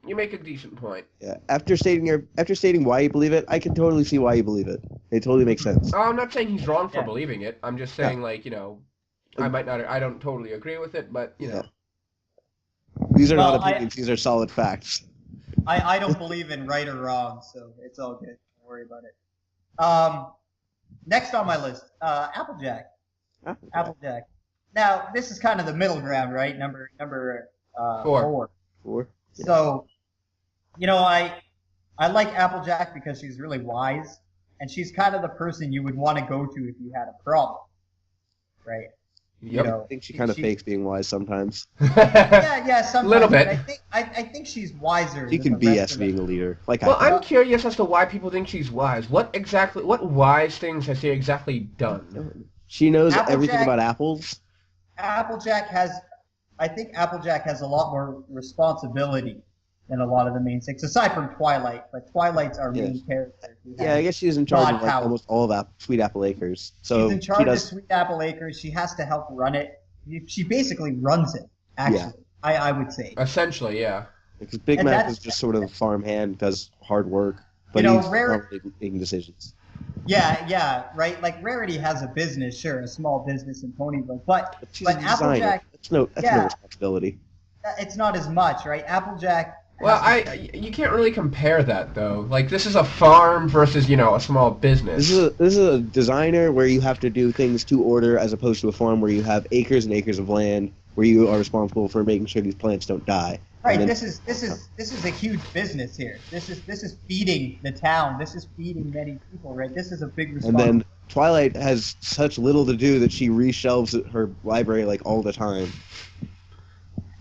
you make a decent point. Yeah. After stating why you believe it, I can totally see why you believe it. It totally makes sense. I'm not saying he's wrong for Yeah. believing it. I'm just saying, like, you know, I don't totally agree with it, but, you know. These are Well, not opinions. These are solid facts. I don't believe in right or wrong, so it's all good. Don't worry about it. Next on my list, Applejack. Applejack. Now, this is kind of the middle ground, right? Number 4. Four. Yeah. So, you know, I like Applejack because she's really wise, and she's kind of the person you would want to go to if you had a problem, right? Yep. You know, I think she kind of fakes being wise sometimes. Yeah, sometimes. Little bit. But I think she's wiser. She than can the rest BS of being them. a leader. Like Well, I I'm curious as to why people think she's wise. What wise things has she exactly done? She knows Applejack- everything about apples. I think Applejack has a lot more responsibility than a lot of the main six, aside from Twilight. But Twilight's our main Yes. character. who Yeah, has- I guess she's in charge God of like power. almost all of Sweet Apple Acres. So she's in charge she of does. Sweet Apple Acres. She has to help run it. She basically runs it, actually. I would say. Essentially, yeah. Because Big And Mac that's- is just sort of a farmhand, does hard work, but You know, he's Rare- not making decisions. Yeah, right. Like Rarity has a business, sure, a small business in Ponyville, but But she's But a designer. Applejack- That's no yeah. responsibility. it's not as much, right? Applejack. Well, has to- you can't really compare that though. Like, this is a farm versus, you know, a small business. This is a designer where you have to do things to order, as opposed to a farm where you have acres and acres of land where you are responsible for making sure these plants don't die. Right. And then- This is a huge business here. This is feeding the town. This is feeding many people, right? This is a big And responsibility. then Twilight has such little to do that she reshelves her library like all the time.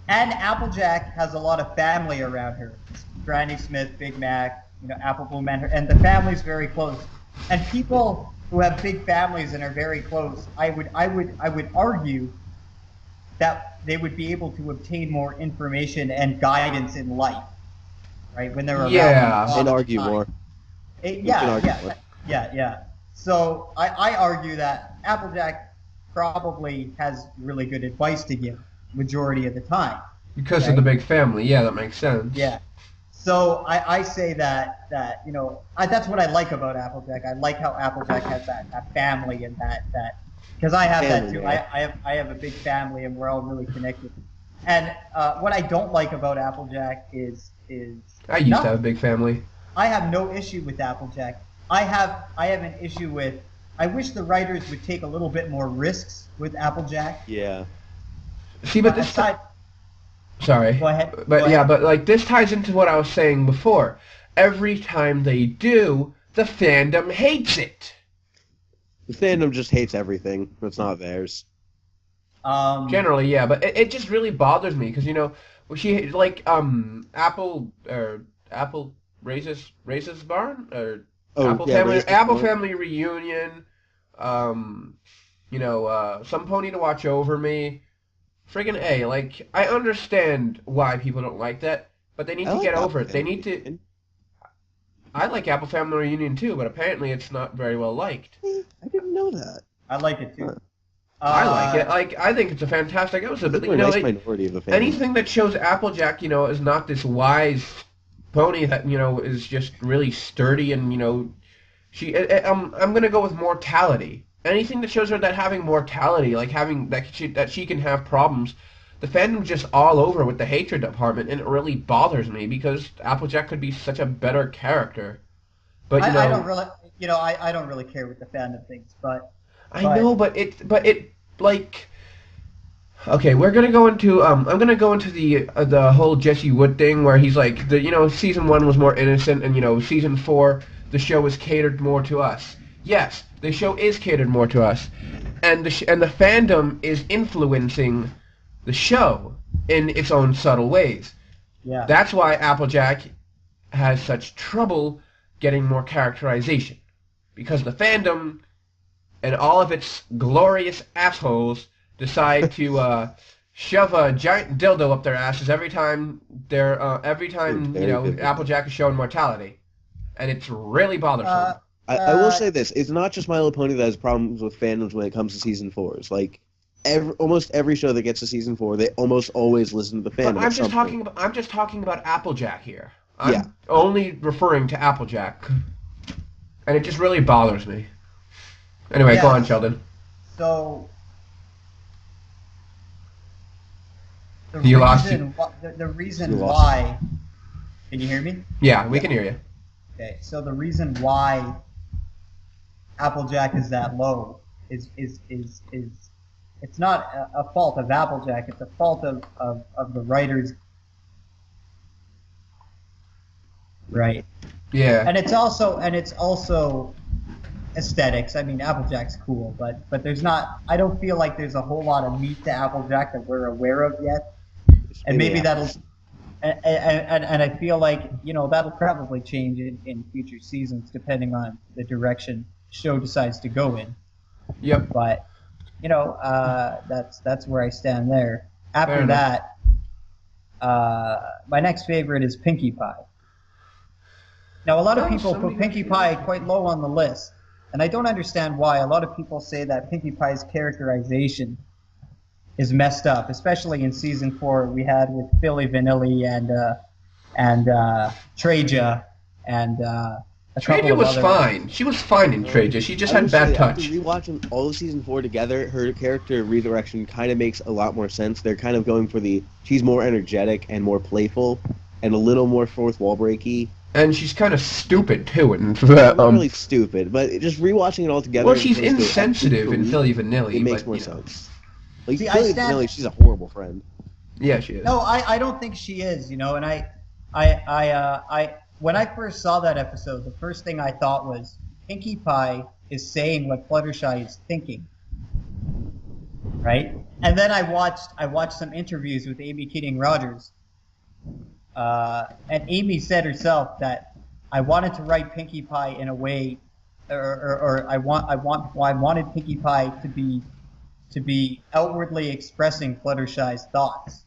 And Applejack has a lot of family around her. Granny Smith, Big Mac, you know, Apple Bloom, and the family's very close. And people who have big families and are very close, I would argue that they would be able to obtain more information and guidance in life, right? When they're around. Yeah. all And the argue time. more. Yeah. So I argue that Applejack probably has really good advice to give majority of the time. Because of the big family, yeah, that makes sense. Yeah. So I say that that's what I like about Applejack. I like how Applejack has that family and that because I have that too. Family, I have a big family and we're all really connected. And what I don't like about Applejack is I used to have a big family. I have no issue with Applejack. I have an issue with. I wish the writers would take a little bit more risks with Applejack. Yeah. See, but this Aside, sorry. Go ahead. But Go yeah, ahead. but like this ties into what I was saying before. Every time they do, the fandom hates it. The fandom just hates everything that's not theirs. Generally, yeah, but it just really bothers me because she like Apple raises barn or Raises Apple Barn. Family Reunion, some Pony to Watch Over Me, friggin' A. Like I understand why people don't like that, but they need I to like get Apple over it. They Family need to. Reunion. I like Apple Family Reunion too, but apparently it's not very well liked. I didn't know that. I like it too. Huh. I like it. I think it's a fantastic episode. But We're a nice minority of the fandom. anything that shows Applejack, is not this wise pony that is just really sturdy and she. I'm gonna go with mortality. Anything that shows her that having mortality, like having that she can have problems. The fandom's just all over with the hatred department, and it really bothers me because Applejack could be such a better character. But I don't really, I don't really care what the fandom thinks, but I know, but it like. Okay, we're gonna go into I'm gonna go into the whole Jesse Wood thing where he's like season 1 was more innocent and season 4 the show is catered more to us. Yes, the show is catered more to us, and the fandom is influencing the show in its own subtle ways. yeah. That's why Applejack has such trouble getting more characterization, because the fandom and all of its glorious assholes decide to shove a giant dildo up their asses every time Applejack is showing mortality, and it's really bothersome. I will say this: it's not just My Little Pony that has problems with fandoms when it comes to season 4s. Like almost every show that gets to season 4, they almost always listen to the fandom. But I'm just talking about Applejack here. I'm Yeah. only referring to Applejack, and it just really bothers me. Anyway, Yeah. go on, Sheldon. So the You lost reason the reason You lost why. Can you hear me? Yeah, we can hear you. Okay. So the reason why Applejack is that low is it's not a fault of Applejack. It's a fault of the writers. Right. Yeah. And it's also aesthetics. I mean, Applejack's cool, but there's not. I don't feel like there's a whole lot of meat to Applejack that we're aware of yet. And maybe that'll. And I feel like that'll probably change in future seasons depending on the direction show decides to go in. Yep. But that's where I stand there. After Fair enough. that, my next favorite is Pinkie Pie. Now, a lot of Oh, people somebody put Pinkie mentioned Pie that. quite low on the list, and I don't understand why. A lot of people say that Pinkie Pie's characterization is messed up, especially in season 4 we had with Philly Vanilli and Treja and a couple Traja of was other fine. She was fine in Traja. She just I had would bad say touch. After rewatching all of season 4 together, her character redirection kind of makes a lot more sense. They're kind of going for she's more energetic and more playful, and a little more fourth wall breaky. And she's kind of stupid too. And Not really stupid, but just rewatching it all together. well, she's as opposed to insensitive in episode Philly two, Vanilli. It makes but, more you know. sense. Like See, I Philly stand- Vanilli, she's a horrible friend. Yeah, she is. No, I don't think she is, and I when I first saw that episode, the first thing I thought was Pinkie Pie is saying what Fluttershy is thinking, right? And then I watched some interviews with Amy Keating Rogers, and Amy said herself that I wanted to write Pinkie Pie in a way, or I wanted Pinkie Pie to be outwardly expressing Fluttershy's thoughts.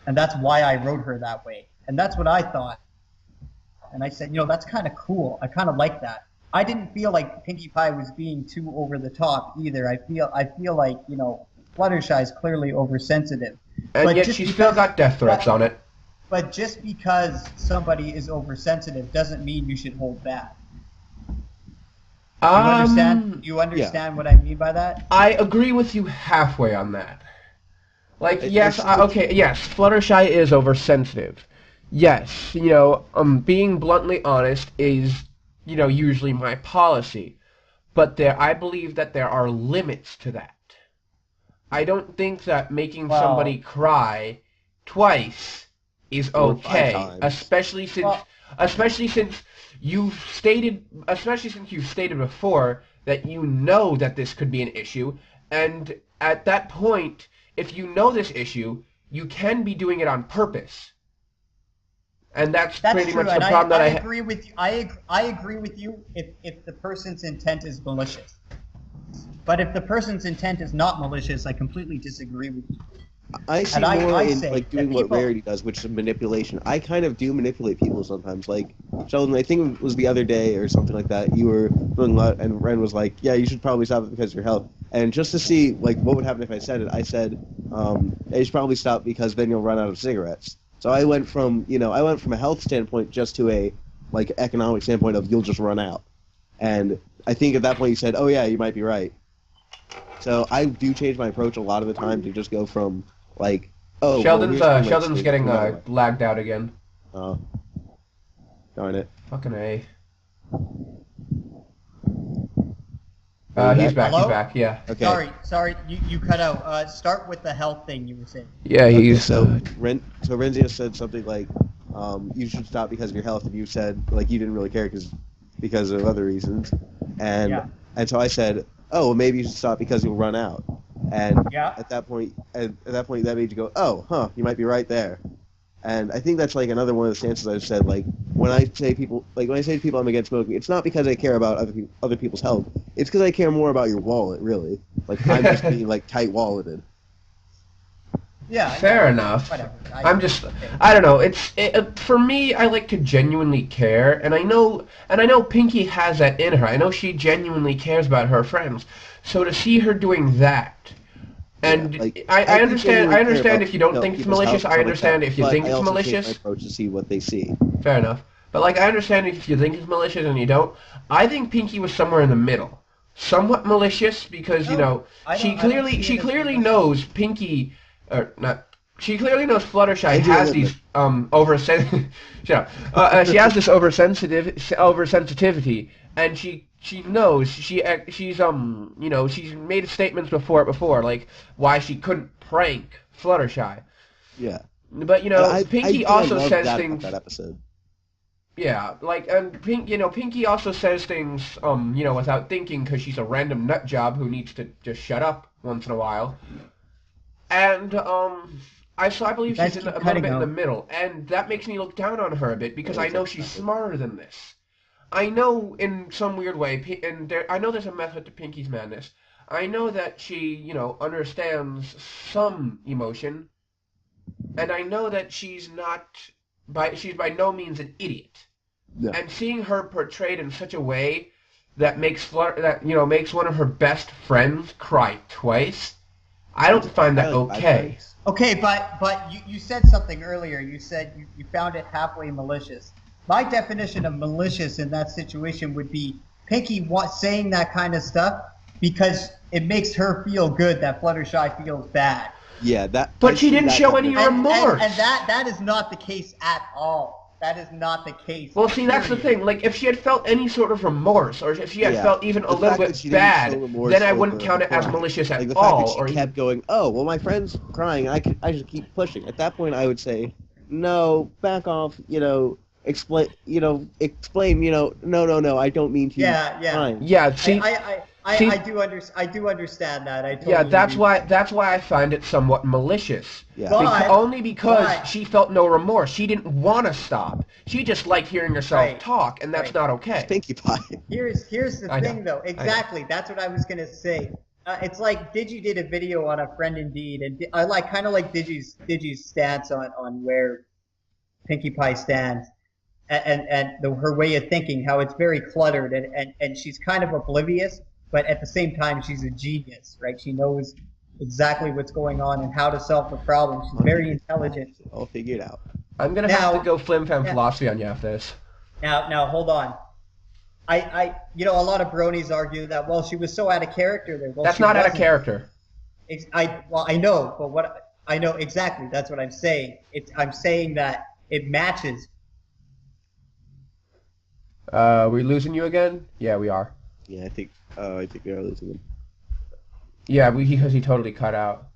And that's why I wrote her that way. And that's what I thought. And I said, that's kind of cool. I kind of like that. I didn't feel like Pinkie Pie was being too over the top either. I feel like, Fluttershy's clearly oversensitive. and but yet just she's still because- got death threats on it. but just because somebody is oversensitive doesn't mean you should hold back. You understand? You understand what I mean by that? I agree with you halfway on that. Like, yes, it's- okay, yes, Fluttershy is oversensitive. Yes, being bluntly honest is, usually my policy. But I believe that there are limits to that. I don't think that making Well- somebody cry twice is Or 5 okay, times. especially since you've stated before that you know that this could be an issue, and at that point, if you know this issue, you can be doing it on purpose. And that's pretty true, much and the problem that I I agree with you. I agree with you if the person's intent is malicious. But if the person's intent is not malicious, I completely disagree with you. I see And I more in say like that doing what people- Rarity does, which is manipulation. I kind of do manipulate people sometimes. Like Sheldon, I think it was the other day or something like that. You were doing a lot, and Ren was like, "Yeah, you should probably stop it because of your health." And just to see like what would happen if I said it, I said, "You should probably stop because then you'll run out of cigarettes." So I went from a health standpoint just to a like economic standpoint of you'll just run out. And I think at that point you said, "Oh yeah, you might be right." So I do change my approach a lot of the time to just go from like, "Oh, Sheldon's well, here's Sheldon's like, getting no matter what." lagged out again. Oh, darn it. Fucking A. Are you He's back? back. He's Hello? back. Yeah. Okay. Sorry, you cut out. Start with the health thing you were saying. Yeah, Okay, he's so Renzio said something like, "You should stop because of your health," and you said like you didn't really care because of other reasons, and Yeah. and so I said, "Oh, well, maybe you should stop because you'll run out," and Yeah. at that point that made you go, "Oh, huh, you might be right there," and I think that's like another one of the stances I've said like when I say to people I'm against smoking, it's not because I care about other people's health, it's because I care more about your wallet, really. Like I'm just being like tight-walleted. Yeah. fair enough. Whatever. I don't know. For me, I like to genuinely care, and I know Pinky has that in her. I know she genuinely cares about her friends. So to see her doing that, and Yeah, like, I do understand. genuinely I care understand about, if you don't you know, think it's people's malicious. health, I stuff like understand that, if you but think I it's also change my malicious. approach to see what they see. Fair enough. But like, I understand if you think it's malicious and you don't. I think Pinky was somewhere in the middle, somewhat malicious because No, I she don't see it as clearly malicious. knows Pinky, or not. She clearly knows Fluttershy I do has admit these shut up. She has this oversensitivity, and she knows she's she's made statements before like why she couldn't prank Fluttershy. Yeah. But I Pinky think I also loved says that about things. that episode. Yeah, like, and Pinky also says things, without thinking because she's a random nut job who needs to just shut up once in a while. And, I believe Guys she's keep a little cutting bit in out. the middle, and that makes me look down on her a bit because Yeah, I know exactly. she's smarter than this. I know in some weird way, I know there's a method to Pinky's madness. I know that she, understands some emotion, and I know that she's by no means an idiot. No. And seeing her portrayed in such a way that makes makes one of her best friends cry twice, I don't find that I like my okay. friends. Okay, but you said something earlier. You said you found it halfway malicious. My definition of malicious in that situation would be Pinky saying that kind of stuff because it makes her feel good that Fluttershy feels bad. Yeah, that. But I she see didn't that show any definition. remorse. And that is not the case at all. That is not the case. Well, see, that's the period. thing. Like, if she had felt any sort of remorse, or if she had Yeah. felt even a The little fact that bit she didn't bad, show remorse then I wouldn't over count it as crying. malicious at Like the all. fact that she kept going, "Oh, well, my friend's crying. I should keep pushing." At that point, I would say, "No, back off. Explain. Explain. No. I don't mean to." Yeah. Crying. Yeah, see, See- I do understand that. I totally yeah, that's do. why I find it somewhat malicious. Yeah. But- Only because but- she felt no remorse. She didn't want to stop. She just liked hearing herself Right. talk, and that's Right. not okay. Pinkie Pie. Here's the I know. thing, though. Exactly. That's what I was gonna say. It's like Digi did a video on a friend indeed, and I kind of like Digi's stance on where Pinkie Pie stands, and her way of thinking, how it's very cluttered, and she's kind of oblivious, but at the same time she's a genius, right? She knows exactly what's going on and how to solve the problem. She's very intelligent. All figured out. I'm gonna have Now- to go flim flam Yeah. philosophy on you after this. Now, hold on. A lot of bronies argue that, well, she was so out of character there. Well, That's she not out of wasn't. character. I know, but I know exactly. That's what I'm saying. I'm saying that it matches. We losing you again? Yeah, we are. Yeah, I think we are losing him. Yeah, because he totally cut out.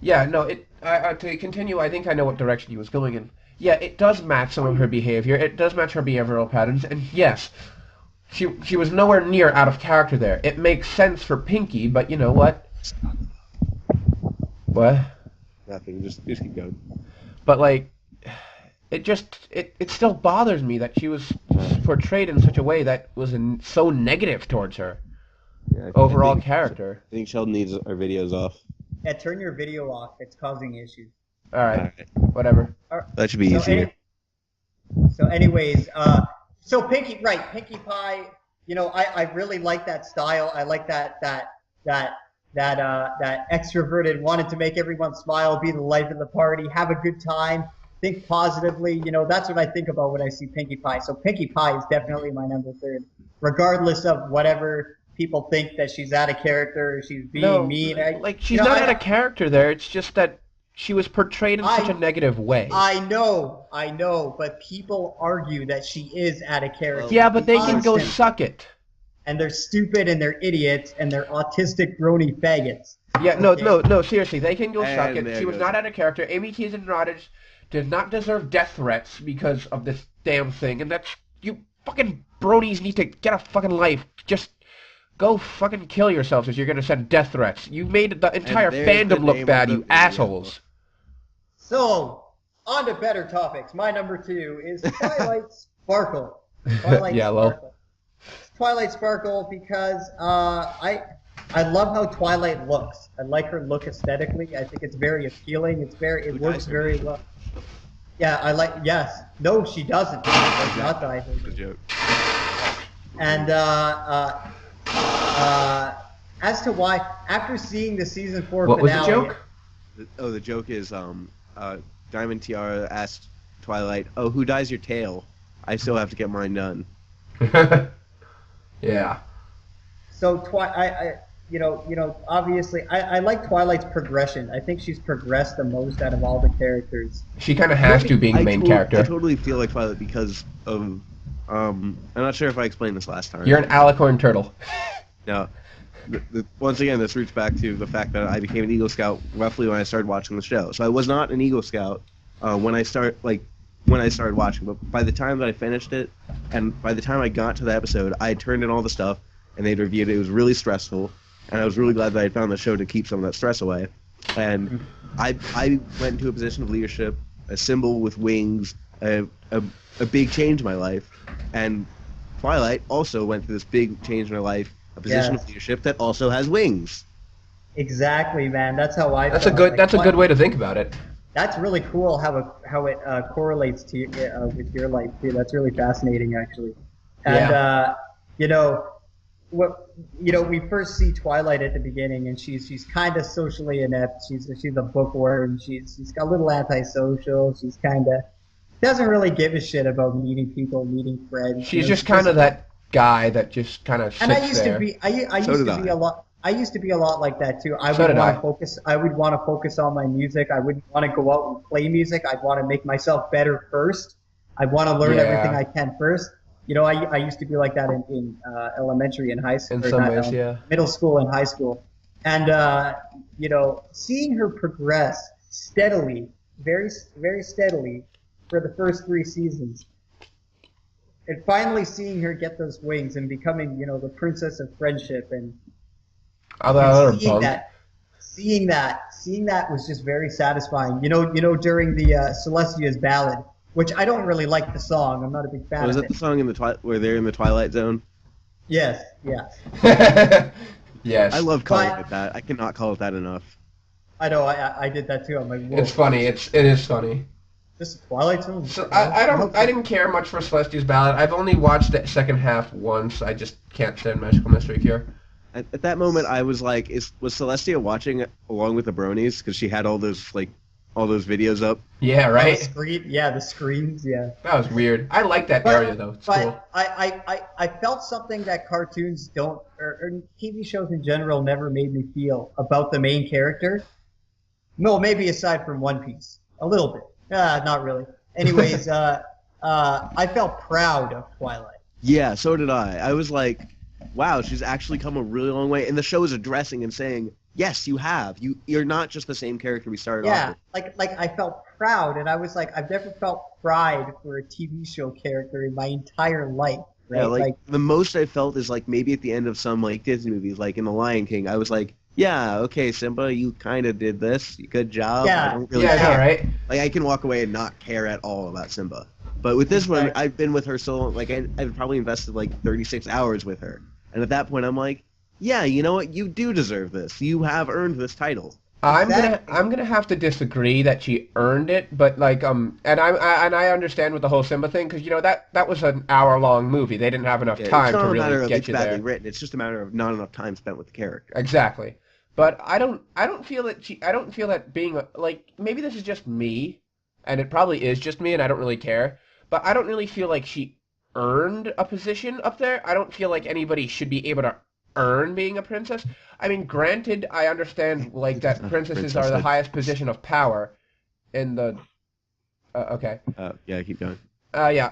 Yeah, no, to continue, I think I know what direction he was going in. Yeah, it does match some of her behavior. It does match her behavioral patterns, and yes, she was nowhere near out of character there. It makes sense for Pinky, but you know what? What? Nothing. Just keep going. But like, it still bothers me that she was portrayed in such a way that was so negative towards her Yeah, overall character. I think Sheldon needs our videos off. Yeah, turn your video off. It's causing issues. All right, Alright. whatever. That should be easier. Anyways, so Pinkie Pie. I really like that style. I like that extroverted, wanted to make everyone smile, be the life of the party, have a good time, think positively. That's what I think about when I see Pinkie Pie. So Pinkie Pie is definitely my number 3, regardless of whatever people think that she's out of character, or she's being mean. She's not out of character there. It's just that she was portrayed in such a negative way. I know, but people argue that she is out of character. Yeah, but they can go Constant. suck it. And they're stupid, and they're idiots, and they're autistic brony faggots. Yeah, no, seriously, they can go suck And it. there She was goes. not out of character. Amy Keegan-Rodgers did not deserve death threats because of this damn thing, and that's, you fucking bronies need to get a fucking life. Just go fucking kill yourselves if you're gonna send death threats. You made the entire there's the fandom look name bad, of you the video. assholes. So, on to better topics. My number 2 is Twilight Sparkle. Twilight Yeah, well. Sparkle. Twilight Sparkle because I love how Twilight looks. I like her look aesthetically. I think it's very appealing. It works very well. Yeah, yes. No, she doesn't. She does not die. It's a joke. And as to why, after seeing the season 4 What was finale, the joke? Oh, the joke is Diamond Tiara asked Twilight, "Oh, who dyes your tail? I still have to get mine done." Yeah. So obviously, I like Twilight's progression. I think she's progressed the most out of all the characters. She kind of has to, being the main character. I totally feel like Twilight because of I'm not sure if I explained this last time. You're an alicorn turtle. No. Once again, this roots back to the fact that I became an Eagle Scout roughly when I started watching the show. So I was not an Eagle Scout when I started watching, but by the time that I finished it, and by the time I got to the episode, I had turned in all the stuff, and they'd reviewed it. It was really stressful, and I was really glad that I found the show to keep some of that stress away. And I went into a position of leadership, a symbol with wings, a big change in my life, and Twilight also went through this big change in her life, a position Yes. of leadership that also has wings. Exactly, man. That's how I. That's felt. a good. Like, That's a good way to think about it. That's really cool how it correlates to with your life too. That's really fascinating, actually. And we first see Twilight at the beginning, and she's kind of socially inept. She's a bookworm. She's got a little antisocial. She's kind of doesn't really give a shit about meeting people, meeting friends. She's just kind of that guy that just kind of sits And I used there. to be. I used So to did be I. a lot. I used to be a lot like that too. I So would did want I. to focus. I would want to focus on my music. I wouldn't want to go out and play music. I'd want to make myself better first. I'd want to learn Yeah. everything I can first. I used to be like that in elementary and high school. In some ways, yeah. Middle school and high school, and seeing her progress steadily, very very steadily, for the first 3 seasons. And finally seeing her get those wings and becoming, the princess of friendship and Other seeing that was just very satisfying. During the Celestia's ballad, which I don't really like the song. I'm not a big fan Was of that the it. song in where they're in the Twilight Zone? Yes, yeah. Yes. I love calling But- it that. I cannot call it that enough. I know. I did that too. I'm like, whoa, It's funny. It is funny. This is Twilight Zone. So I didn't care much for Celestia's Ballad. I've only watched the second half once. I just can't stand Magical Mystery Cure. At that moment, I was like, was Celestia watching along with the Bronies? Because she had all those, all those videos up. Yeah, The right. screen, yeah, the screens, yeah. That was weird. I like that area though. It's But cool. I felt something that cartoons don't, or TV shows in general never made me feel about the main character. No, maybe aside from One Piece, a little bit. Not really. Anyways, I felt proud of Twilight. Yeah, so did I. I was like, wow, she's actually come a really long way. And the show is addressing and saying, yes, you have. You're not just the same character we started off Yeah, with. like I felt proud, and I was like, I've never felt pride for a TV show character in my entire life. Right? Yeah, like the most I felt is like maybe at the end of some like Disney movies, like in The Lion King, I was like, yeah, okay, Simba, you kind of did this. Good job. Yeah, I don't really Yeah, I know, care. right? Like I can walk away and not care at all about Simba. But with this one, Exactly. I've been with her so long, like I've probably invested like 36 hours with her. And at that point, I'm like, yeah, you know what? You do deserve this. You have earned this title. Exactly. I'm gonna have to disagree that she earned it, but like and I understand with the whole Simba thing because you know that was an hour-long movie. They didn't have enough Yeah, time it's not to a matter really of get it's you badly there. written. It's just a matter of not enough time spent with the character. Exactly. But I don't feel that being like maybe this is just me, and it probably is just me, and I don't really care. But I don't really feel like she earned a position up there. I don't feel like anybody should be able to earn being a princess. I mean, granted, I understand like that princesses are the Princess. highest position of power in the. Okay. Yeah, keep going. Yeah.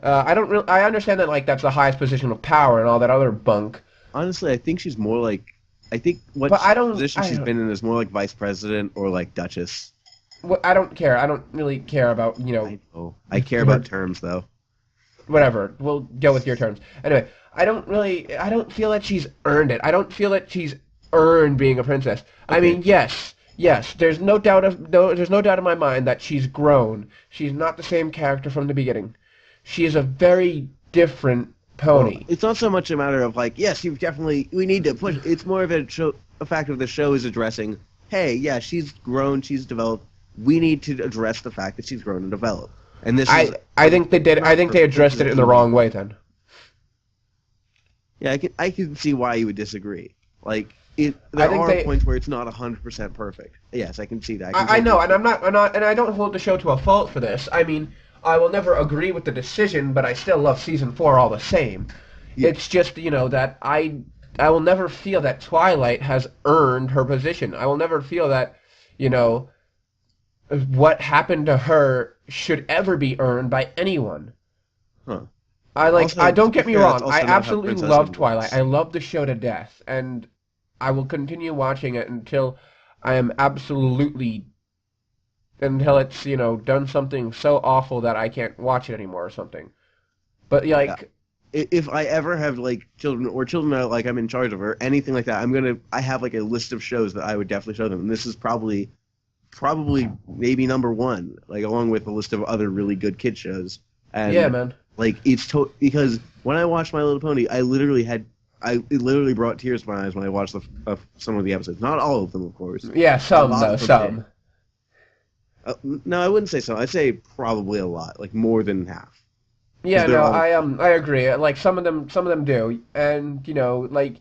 I don't really. I understand that like that's the highest position of power and all that other bunk. Honestly, I think she's more like. I think what But I don't- position I she's don't- been in is more like vice president or like duchess. I don't care. I don't really care about I know. I care about terms though. Whatever. We'll go with your terms. Anyway, I don't feel that she's earned it. I don't feel that she's earned being a princess. I Okay. mean, yes, there's no doubt in my mind that she's grown. She's not the same character from the beginning. She is a very different pony. Well, it's not so much a matter of like, yes, we need to push. It's more of a fact of the show is addressing. Hey, yeah, she's grown, she's developed. We need to address the fact that she's grown and developed. And this is I think they did. I think they addressed it in the wrong way then. yeah, I can see why you would disagree. Like I there think are they- points where it's not 100% perfect. Yes, I can see that. I know, and I'm not, and I don't hold the show to a fault for this. I mean, I will never agree with the decision, but I still love season 4 all the same. Yeah. It's just, you know, that I will never feel that Twilight has earned her position. I will never feel that, you know, what happened to her should ever be earned by anyone. Huh. I Also, don't to get be me fair, wrong. that's also I not how absolutely Princess love works. Twilight. I love the show to death, and I will continue watching it until I am absolutely until it's, you know, done something so awful that I can't watch it anymore or something. But yeah, like If I ever have like children or children that like I'm in charge of or anything like that, I have like a list of shows that I would definitely show them. And this is probably maybe number one, like along with a list of other really good kid shows. And yeah, man. like because when I watched My Little Pony, it literally brought tears to my eyes when I watched some of the episodes. Not all of them, of course. Yeah, some lot though, of them some. No, I wouldn't say so. I'd say probably a lot, like more than half. Yeah, they're no, all- I agree. Like some of them do, and you know, like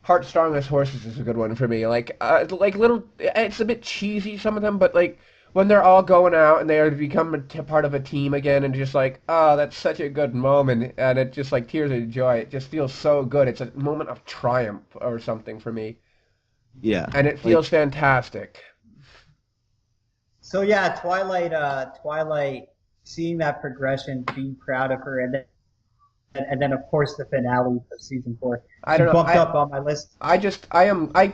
Heart Strongest Horses is a good one for me. Like little, it's a bit cheesy some of them, but like when they're all going out and they are to become part of a team again, and just like, oh, that's such a good moment, and it just like tears of joy. It just feels so good. It's a moment of triumph or something for me, Yeah. and it feels fantastic. So yeah, Twilight, seeing that progression, being proud of her, and then of course the finale of season 4. I don't know. Bumped up on my list. I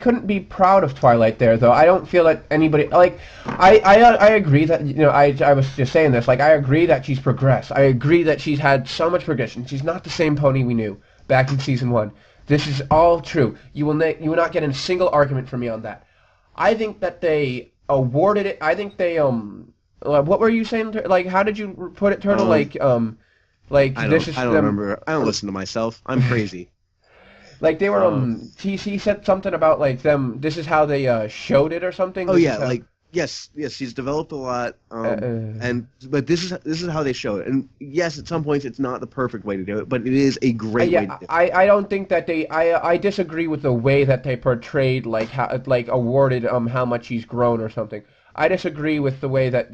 couldn't be proud of Twilight there though. I don't feel that anybody like I agree that, you know, I was just saying this, like I agree that she's progressed. I agree that she's had so much progression. She's not the same pony we knew back in season 1. This is all true. You will not get a single argument from me on that. I think that they awarded it. I think they what were you saying? Like how did you put it, Turtle? Like I this is don't them- remember. I don't listen to myself. I'm crazy. Like they were TC said something about like them. This is how they showed it or something. Oh This yeah, is how- like yes, she's developed a lot. Uh, But this is how they show it. And yes, at some points it's not the perfect way to do it, but it is a great way to yeah, do it. I don't think that I disagree with the way that they portrayed like how like awarded how much he's grown or something. I disagree with the way that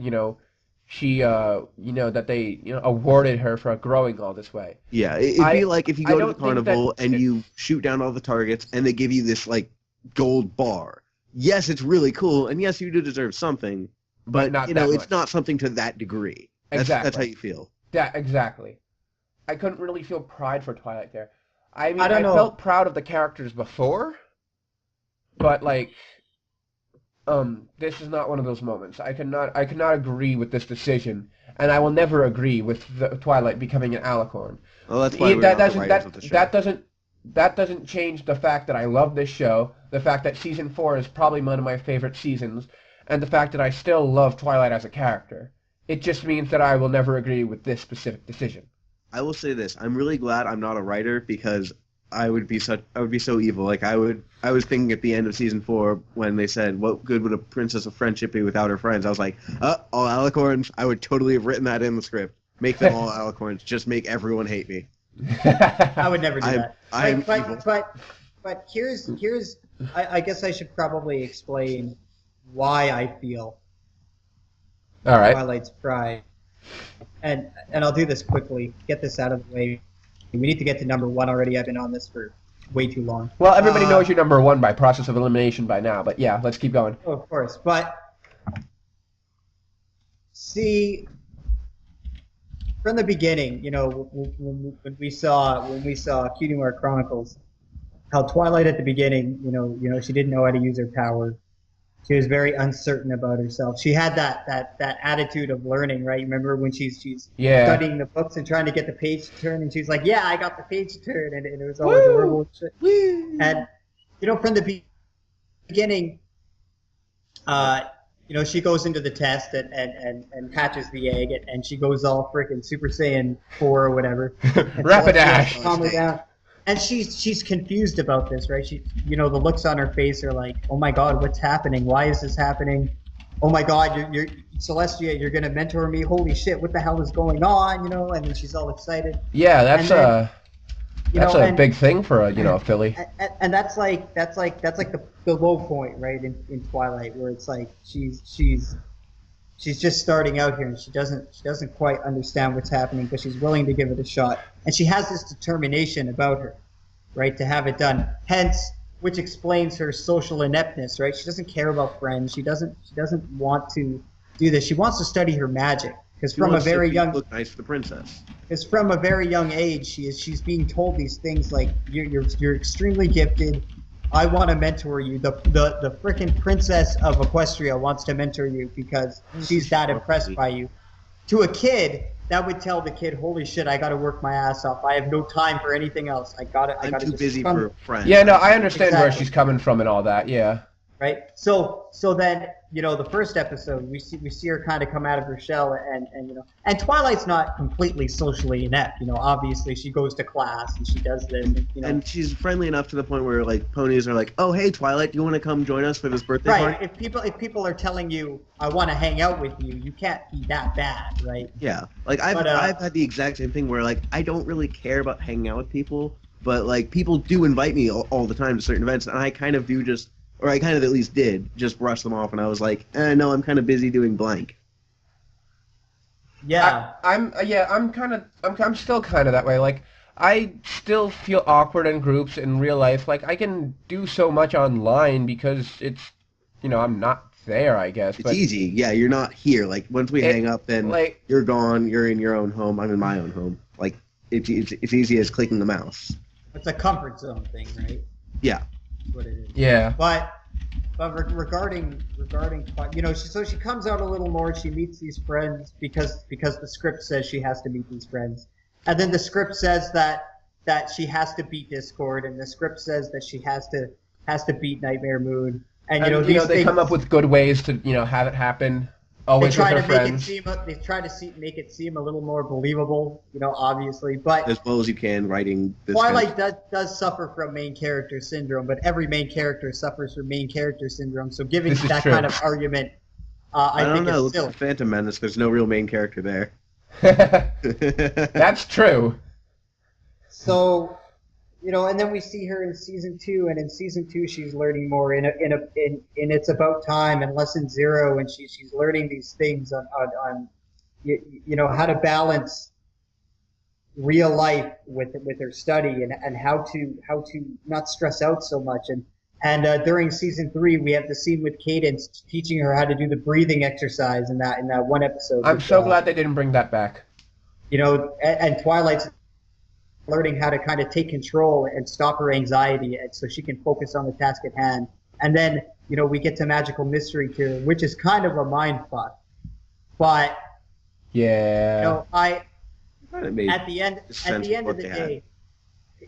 she that they awarded her for growing all this way. Yeah, it'd I- be like if you I go to the don't think that carnival and it- you shoot down all the targets and they give you this like gold bar. Yes, it's really cool, and yes, you do deserve something, but not you that know, it's much. not something to that degree. That's how Exactly. you feel. That exactly. I couldn't really feel pride for Twilight there. I mean, I don't know. felt proud of the characters before, but like, this is not one of those moments. I cannot agree with this decision, and I will never agree with the Twilight becoming an alicorn. Well, that's why we're not the writers of the show. That doesn't change the fact that I love this show, the fact that season 4 is probably one of my favorite seasons, and the fact that I still love Twilight as a character. It just means that I will never agree with this specific decision. I will say this: I'm really glad I'm not a writer because I would be so evil. Like I was thinking at the end of season 4 when they said, "What good would a princess of friendship be without her friends?" I was like, all alicorns. I would totally have written that in the script. Make them all alicorns. Just make everyone hate me. I would never do that. I'm but, evil. but here's I guess I should probably explain why I feel All right. Twilight's pride, and I'll do this quickly. Get this out of the way. We need to get to number 1 already. I've been on this for way too long. Well, everybody knows you're number 1 by process of elimination by now, but yeah, let's keep going. Oh, of course, but see, from the beginning, when we saw Cutie Mark Chronicles, how Twilight at the beginning, she didn't know how to use her power. She was very uncertain about herself. She had that attitude of learning, right? Remember when she's studying the books and trying to get the page to turn, and she's like, "Yeah, I got the page to turn," and it was all adorable and shit. And from the beginning, she goes into the test and hatches the egg, and she goes all freaking Super Saiyan 4 or whatever. Rapidash. Calm her down. And she's confused about this, right? She, the looks on her face are like, "Oh my God, what's happening? Why is this happening? Oh my God, you're Celestia, you're gonna mentor me? Holy shit, what the hell is going on?" And then she's all excited. Yeah, that's And then, a big thing for a filly. And that's like the low point, right? In Twilight, where it's like she's just starting out here, and she doesn't quite understand what's happening, but she's willing to give it a shot, and she has this determination about her, right, to have it done. Hence, which explains her social ineptness, right? She doesn't care about friends. She doesn't want to do this. She wants to study her magic, because from a very young look nice for the princess. Because from a very young age, she's being told these things like, you're extremely gifted. I want to mentor you. The frickin' princess of Equestria wants to mentor you because she's that impressed by you. To a kid, that would tell the kid, "Holy shit, I got to work my ass off. I have no time for anything else. I got I'm too busy for friends." Yeah, no, I understand where Exactly. she's coming from and all that. Yeah. Right. So then the first episode we see her kind of come out of her shell, and Twilight's not completely socially inept. Obviously she goes to class and she does this. And she's friendly enough to the point where like ponies are like, "Oh, hey Twilight, do you want to come join us for this birthday Right. party?" If people are telling you, "I want to hang out with you," you can't be that bad, right? Yeah, like I've had the exact same thing where like I don't really care about hanging out with people, but like people do invite me all the time to certain events, and I kind of do just. Or I kind of at least did, just brush them off, and I was like, no, I'm kind of busy doing blank. Yeah. I'm still kind of that way. Like, I still feel awkward in groups in real life. Like, I can do so much online because it's, I'm not there, I guess. It's easy. Yeah, you're not here. Like, once we hang up, then like, you're gone, you're in your own home, I'm in my own home. Like, it's easy as clicking the mouse. It's a comfort zone thing, right? Yeah. That's what it is. Yeah. But regarding so she comes out a little more. She meets these friends because the script says she has to meet these friends, and then the script says that she has to beat Discord, and the script says that she has to beat Nightmare Moon, and they things, come up with good ways to have it happen. Always they try with to their make friends. make it seem a little more believable, obviously, but As well as you can, writing this. Twilight does suffer from main character syndrome, but every main character suffers from main character syndrome. So giving This is that true. kind of argument, I don't think know. is Look silly. at Phantom Menace. There's no real main character there. That's true. So you know, and then we see her in season 2, and in season 2 she's learning more in It's About Time and Lesson Zero, and she's learning these things on you know, how to balance real life with her study, and how to not stress out so much. And during season 3 we have the scene with Cadence teaching her how to do the breathing exercise in that one episode. I'm so glad they didn't bring that back. You know, and Twilight's learning how to kind of take control and stop her anxiety, and so she can focus on the task at hand. And then, you know, we get to Magical Mystery Tour, which is kind of a mind fuck. But Yeah. you know, It made at the end sense of what the they day,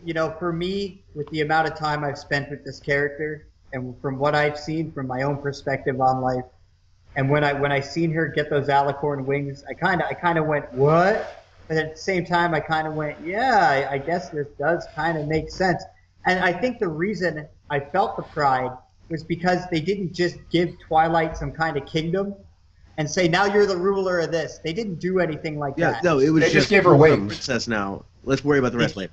you know, for me, with the amount of time I've spent with this character, and from what I've seen from my own perspective on life, and when I seen her get those alicorn wings, I kind of went, what? But at the same time, I kind of went, yeah, I guess this does kind of make sense. And I think the reason I felt the pride was because they didn't just give Twilight some kind of kingdom and say, now you're the ruler of this. They didn't do anything like Yeah, that. no, it was They just gave her you're a wings. princess now. Let's worry about the rest later.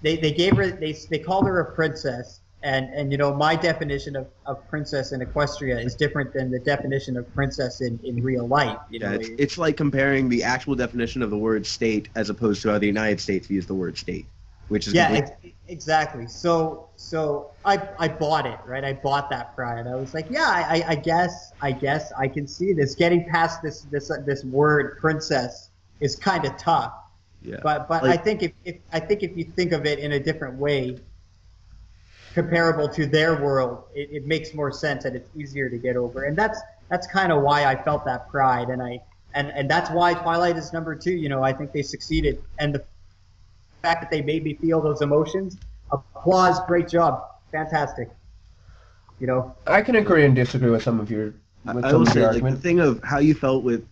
They gave her, they called her a princess. And you know, my definition of princess in Equestria is different than the definition of princess in real life. You Yeah, know, it's like comparing the actual definition of the word state as opposed to how the United States views the word state, which is exactly. So I bought it, right? I bought that pride. I was like, yeah, I guess I can see this. Getting past this word princess is kind of tough. yeah. But Like- I think if you think of it in a different way, comparable to their world, it makes more sense and it's easier to get over. And that's kind of why I felt that pride, and that's why Twilight is number 2. You know, I think they succeeded, and the fact that they made me feel those emotions, applause, great job, fantastic. You know, I can agree and disagree with some of your I will say, like, the argument. thing of how you felt with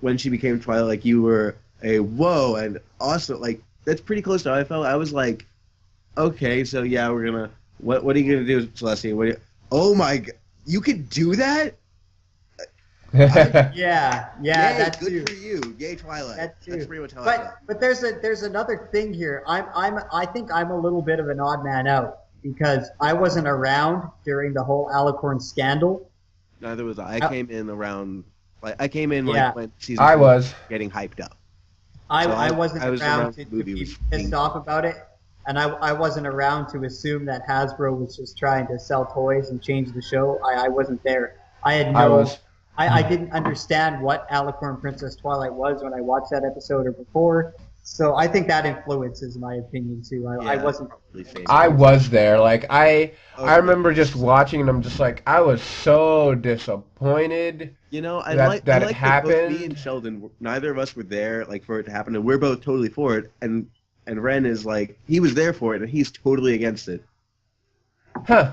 when she became Twilight, like you were a whoa and awesome, like that's pretty close to how I felt. I was like, okay, so yeah, we're gonna. What are you gonna do, Celestia? Oh my god, you could do that? yeah, Yay, that's good too. for you. Yay, Twilight. That's That's pretty much how I felt. But there's another thing here. I think I'm a little bit of an odd man out because I wasn't around during the whole Alicorn scandal. Neither was I. I came in around. Like I came in Yeah. like when season I 4 was. getting hyped up. I So wasn't I was around around to the movie be was pissed being- off about it, and I wasn't around to assume that Hasbro was just trying to sell toys and change the show. I wasn't there. I had I no. was. I didn't understand what Alicorn Princess Twilight was when I watched that episode or before. So I think that influences my opinion too. I Yeah, wasn't. probably same. I was there. Like I Okay. remember just watching, and I'm just like, I was so disappointed. You know, I that- like that I it like that both happened. me and Sheldon, neither of us were there, like for it to happen, and we're both totally for it. And Ren is like, he was there for it, and he's totally against it. Huh.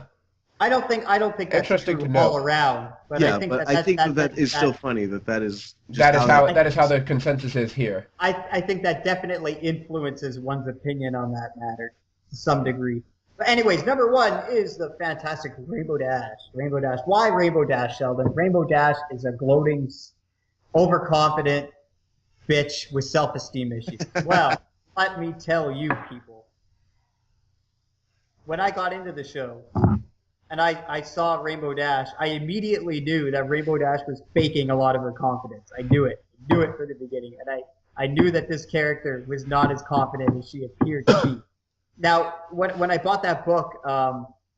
I don't think that's Interesting true to know. all around. But yeah, I think but I think that is still funny. That is just That is how the consensus is here. I think that definitely influences one's opinion on that matter to some degree. But anyways, number 1 is the fantastic Rainbow Dash. Rainbow Dash. Why Rainbow Dash, Sheldon? Rainbow Dash is a gloating, overconfident bitch with self-esteem issues. Well, let me tell you, people. When I got into the show and I saw Rainbow Dash, I immediately knew that Rainbow Dash was faking a lot of her confidence. I knew it. I knew it from the beginning. And I knew that this character was not as confident as she appeared to be. Now, when I bought that book,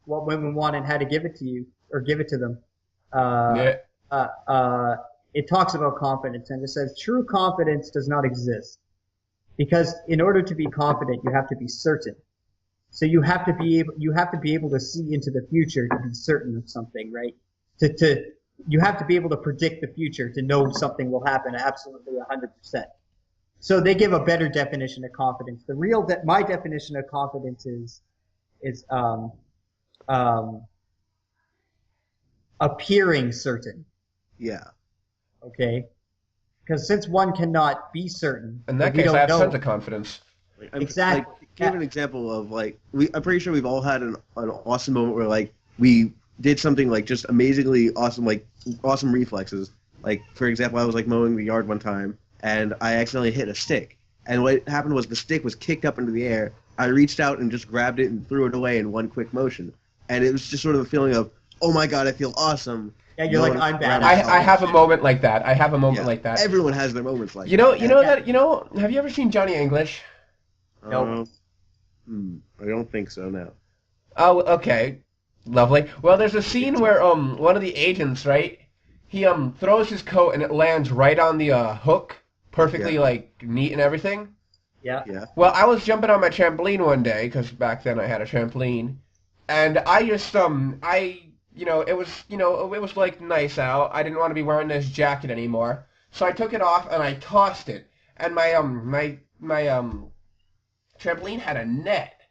What Women Want and How to Give It to You, or Give It to Them, Yeah. it talks about confidence, and it says true confidence does not exist. Because in order to be confident, you have to be certain. So you have to be able to see into the future to be certain of something, right? You have to be able to predict the future to know something will happen absolutely 100%. So they give a better definition of confidence. My definition of confidence is appearing certain. Yeah. Okay. Because since one cannot be certain, In that we case, don't I have know. tons of confidence. Exactly. Like, give an example of like I'm pretty sure we've all had an awesome moment where like we did something like just amazingly awesome, like awesome reflexes. Like for example, I was like mowing the yard one time and I accidentally hit a stick. And what happened was the stick was kicked up into the air. I reached out and just grabbed it and threw it away in one quick motion. And it was just sort of a feeling of, oh my god, I feel awesome. Yeah, you're like, I'm bad. I have a moment like that. I have a moment Yeah, like that. Everyone has their moments like You know that. Have you ever seen Johnny English? Nope. I don't think so, no. Oh, okay. Lovely. Well, there's a scene where one of the agents, right? He throws his coat and it lands right on the hook, perfectly like neat and everything. Yeah. Yeah. Well, I was jumping on my trampoline one day because back then I had a trampoline, and I just it was like nice out. I didn't want to be wearing this jacket anymore, so I took it off and I tossed it, and my trampoline had a net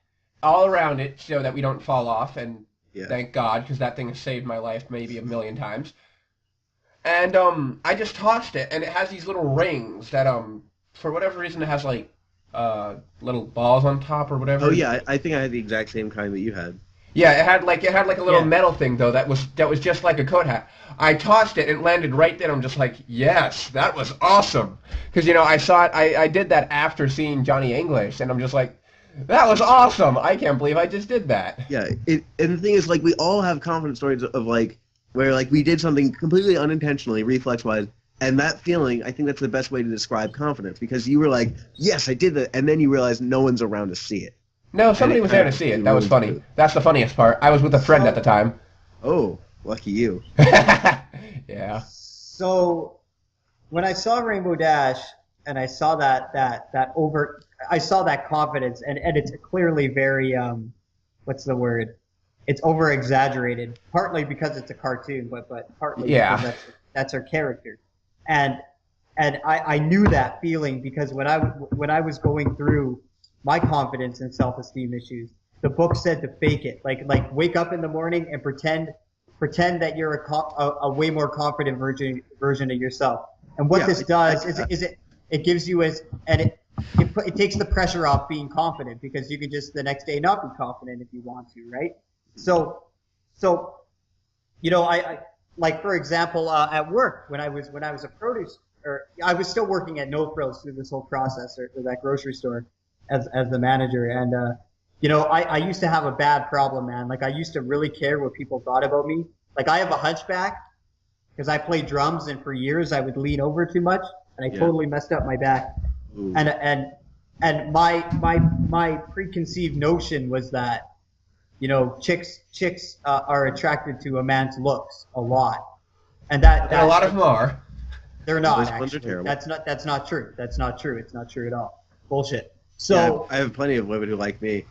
all around it so that we don't fall off, and thank God, because that thing has saved my life maybe a million times. And I just tossed it, and it has these little rings that for whatever reason it has like little balls on top or whatever. Oh yeah, I think I had the exact same kind that you had. Yeah, it had like a little metal thing though that was just like a coat hat. I tossed it and it landed right there. I'm just like, yes, that was awesome. Because I saw it. I did that after seeing Johnny English, and I'm just like, that was awesome. I can't believe I just did that. Yeah, and the thing is, like, we all have confidence stories of like where like we did something completely unintentionally, reflex-wise, and that feeling, I think that's the best way to describe confidence, because you were like, yes, I did that, and then you realize no one's around to see it. No, somebody was there to see it. That was funny. That's the funniest part. I was with a friend at the time. Oh, lucky you. Yeah. So when I saw Rainbow Dash and I saw I saw that confidence, and it's clearly very what's the word? It's over exaggerated, partly because it's a cartoon, but partly because that's her character. And I knew that feeling because when I was going through my confidence and self-esteem issues, the book said to fake it, like wake up in the morning and pretend that you're a way more confident version of yourself. And what this does is it gives you it takes the pressure off being confident, because you could just the next day not be confident if you want to, right? So I like, for example, at work when I was a produce, or I was still working at No Frills through this whole process, or that grocery store as the manager, and I used to have a bad problem, man. Like, I used to really care what people thought about me. Like, I have a hunchback because I played drums, and for years I would lean over too much, and I totally messed up my back. Ooh. And my preconceived notion was that chicks are attracted to a man's looks a lot, and that a lot of them are. They're not. Those actually. ones are terrible. That's not true. That's not true. It's not true at all. Bullshit. So I have plenty of women who like me.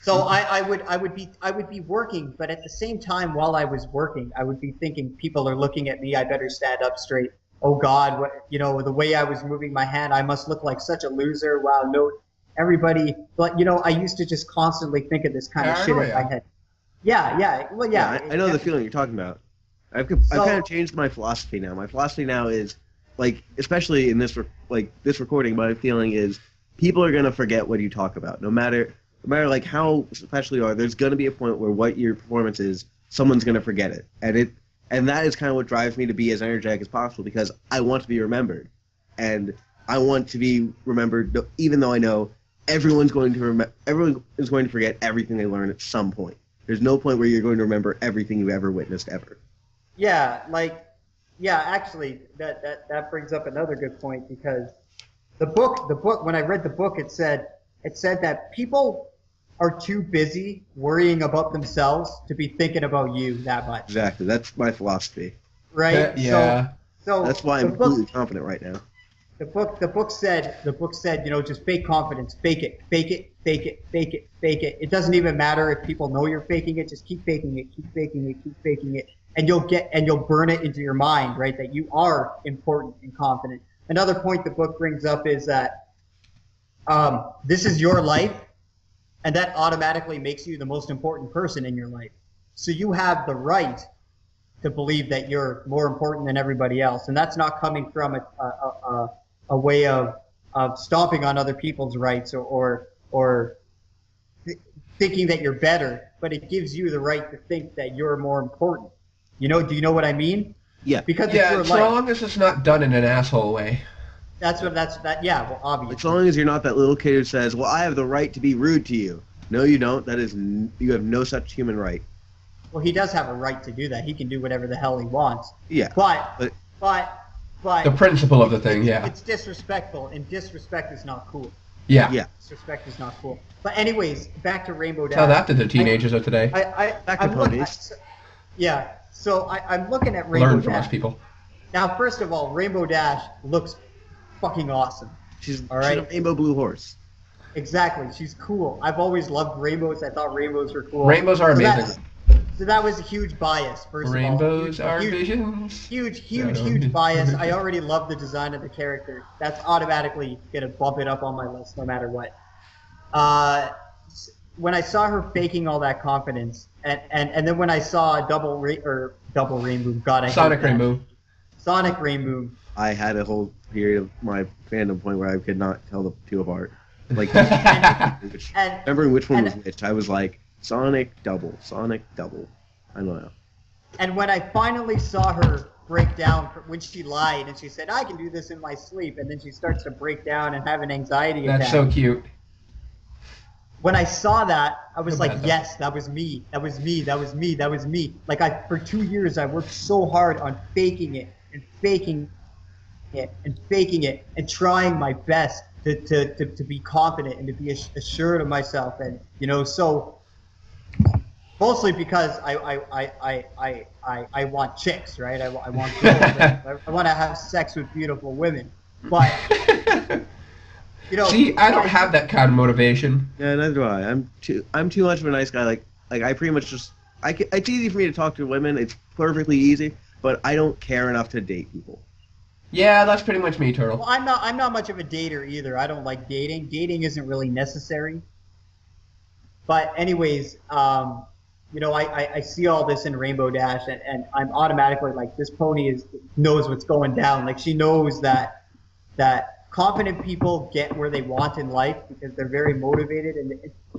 So I would be working, but at the same time, while I was working, I would be thinking, people are looking at me. I better stand up straight. Oh God, the way I was moving my hand, I must look like such a loser. Wow, no, everybody. But I used to just constantly think of this kind of shit in my head. Yeah. Well, yeah. I know the feeling you're talking about. I've kind of changed my philosophy now. My philosophy now is, like, especially in this recording, my feeling is people are gonna forget what you talk about, no matter like how special you are. There's gonna be a point where what your performance is, someone's gonna forget it, and that is kind of what drives me to be as energetic as possible, because I want to be remembered, and I want to be remembered, even though I know everyone is going to forget everything they learn at some point. There's no point where you're going to remember everything you ever witnessed ever. Yeah, actually, that brings up another good point, because the book, when I read the book, it said that people are too busy worrying about themselves to be thinking about you that much. Exactly, that's my philosophy. Right? Yeah. So that's why I'm completely confident right now. The book said, just fake confidence, fake it. It doesn't even matter if people know you're faking it. Just keep faking it, and you'll burn it into your mind, right? That you are important and confident. Another point the book brings up is that this is your life, and that automatically makes you the most important person in your life. So you have the right to believe that you're more important than everybody else, and that's not coming from a way of stomping on other people's rights or thinking that you're better, but it gives you the right to think that you're more important. Do you know what I mean? Yeah. Because it's your life. life. So long as it's not done in an asshole way. Yeah, well, obviously. As long as you're not that little kid who says, "Well, I have the right to be rude to you." No, you don't. You have no such human right. Well, he does have a right to do that. He can do whatever the hell he wants. Yeah. But The principle of the thing, yeah. It's disrespectful, and disrespect is not cool. Yeah. Yeah. Disrespect is not cool. But anyways, back to Rainbow Dash. Tell that to the teenagers of today. Back to I'm looking- ponies. Yeah. So I'm looking at Rainbow Learn Dash. from us, people. Now, first of all, Rainbow Dash looks fucking awesome. She's All right. a rainbow blue horse. Exactly. She's cool. I've always loved rainbows. I thought rainbows were cool. Rainbows are So amazing. So that was a huge bias, first Rainbows of all. are Huge, visions. huge bias. I already love the design of the character. That's automatically going to bump it up on my list no matter what. When I saw her faking all that confidence, and then when I saw Double Rainbow, God, I hate Sonic that. Rainbow. Sonic Rainbow. I had a whole period of my fandom point where I could not tell the two apart. Like, And remembering which one was and- which, I was like, Sonic Double. I don't know. And when I finally saw her break down when she lied and she said, "I can do this in my sleep," and then she starts to break down and have an anxiety attack. That's so cute. When I saw that, I was Feel like, bad, though. yes, that was me. That was me. That was me. That was me. Like, for 2 years, I worked so hard on faking it and faking it and faking it and trying my best to be confident and to be assured of myself. And, so mostly because I want chicks, right? I want girls. I want to have sex with beautiful women. But, See, I don't have that kind of motivation. Yeah, neither do I. I'm too much of a nice guy. Like I pretty much just it's easy for me to talk to women. It's perfectly easy, but I don't care enough to date people. Yeah, that's pretty much me, Turtle. Well, I'm not much of a dater either. I don't like dating. Dating isn't really necessary. But anyways, I see all this in Rainbow Dash, and I'm automatically like, this pony knows what's going down. Like, she knows that confident people get where they want in life because they're very motivated, and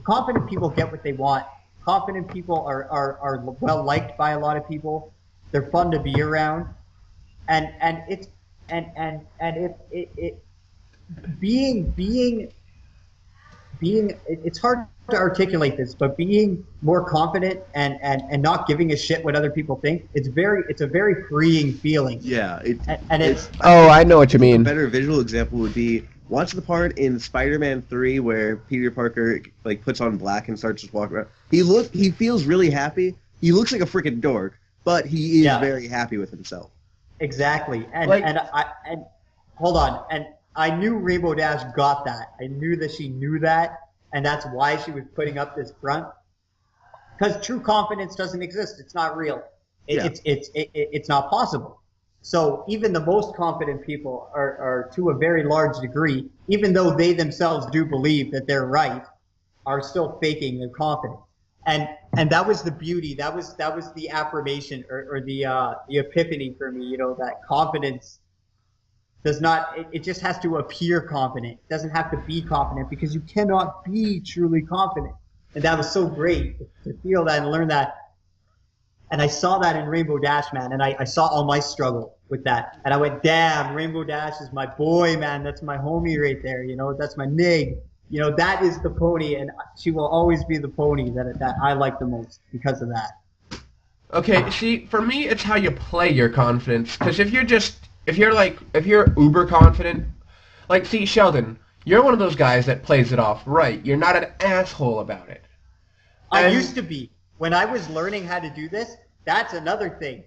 confident people get what they want. Confident people are well liked by a lot of people. They're fun to be around, and it's it's hard to articulate this, but being more confident and not giving a shit what other people think, it's a very freeing feeling. Yeah, And it's Oh, I know what you a mean. better visual example would be watch the part in Spider-Man 3 where Peter Parker puts on black and starts to walk around. He feels really happy. He looks like a freaking dork, but he is very happy with himself. exactly. And Like- and hold on. And I knew Rainbow Dash got that. I knew that she knew that, and that's why she was putting up this front. Because true confidence doesn't exist. It's not real. It's not possible. So even the most confident people are to a very large degree, even though they themselves do believe that they're right, are still faking their confidence. And that was the beauty. That was the affirmation or the epiphany for me. That confidence does not. It just has to appear confident. It doesn't have to be confident because you cannot be truly confident. And that was so great to feel that and learn that. And I saw that in Rainbow Dash, man, and I saw all my struggle with that. And I went, damn, Rainbow Dash is my boy, man. That's my homie right there. That's my nig. That is the pony, and she will always be the pony that I like the most because of that. Okay, see, for me, it's how you play your confidence. Because if you're uber confident, see, Sheldon, you're one of those guys that plays it off right. You're not an asshole about it. I And- used to be. When I was learning how to do this, that's another thing.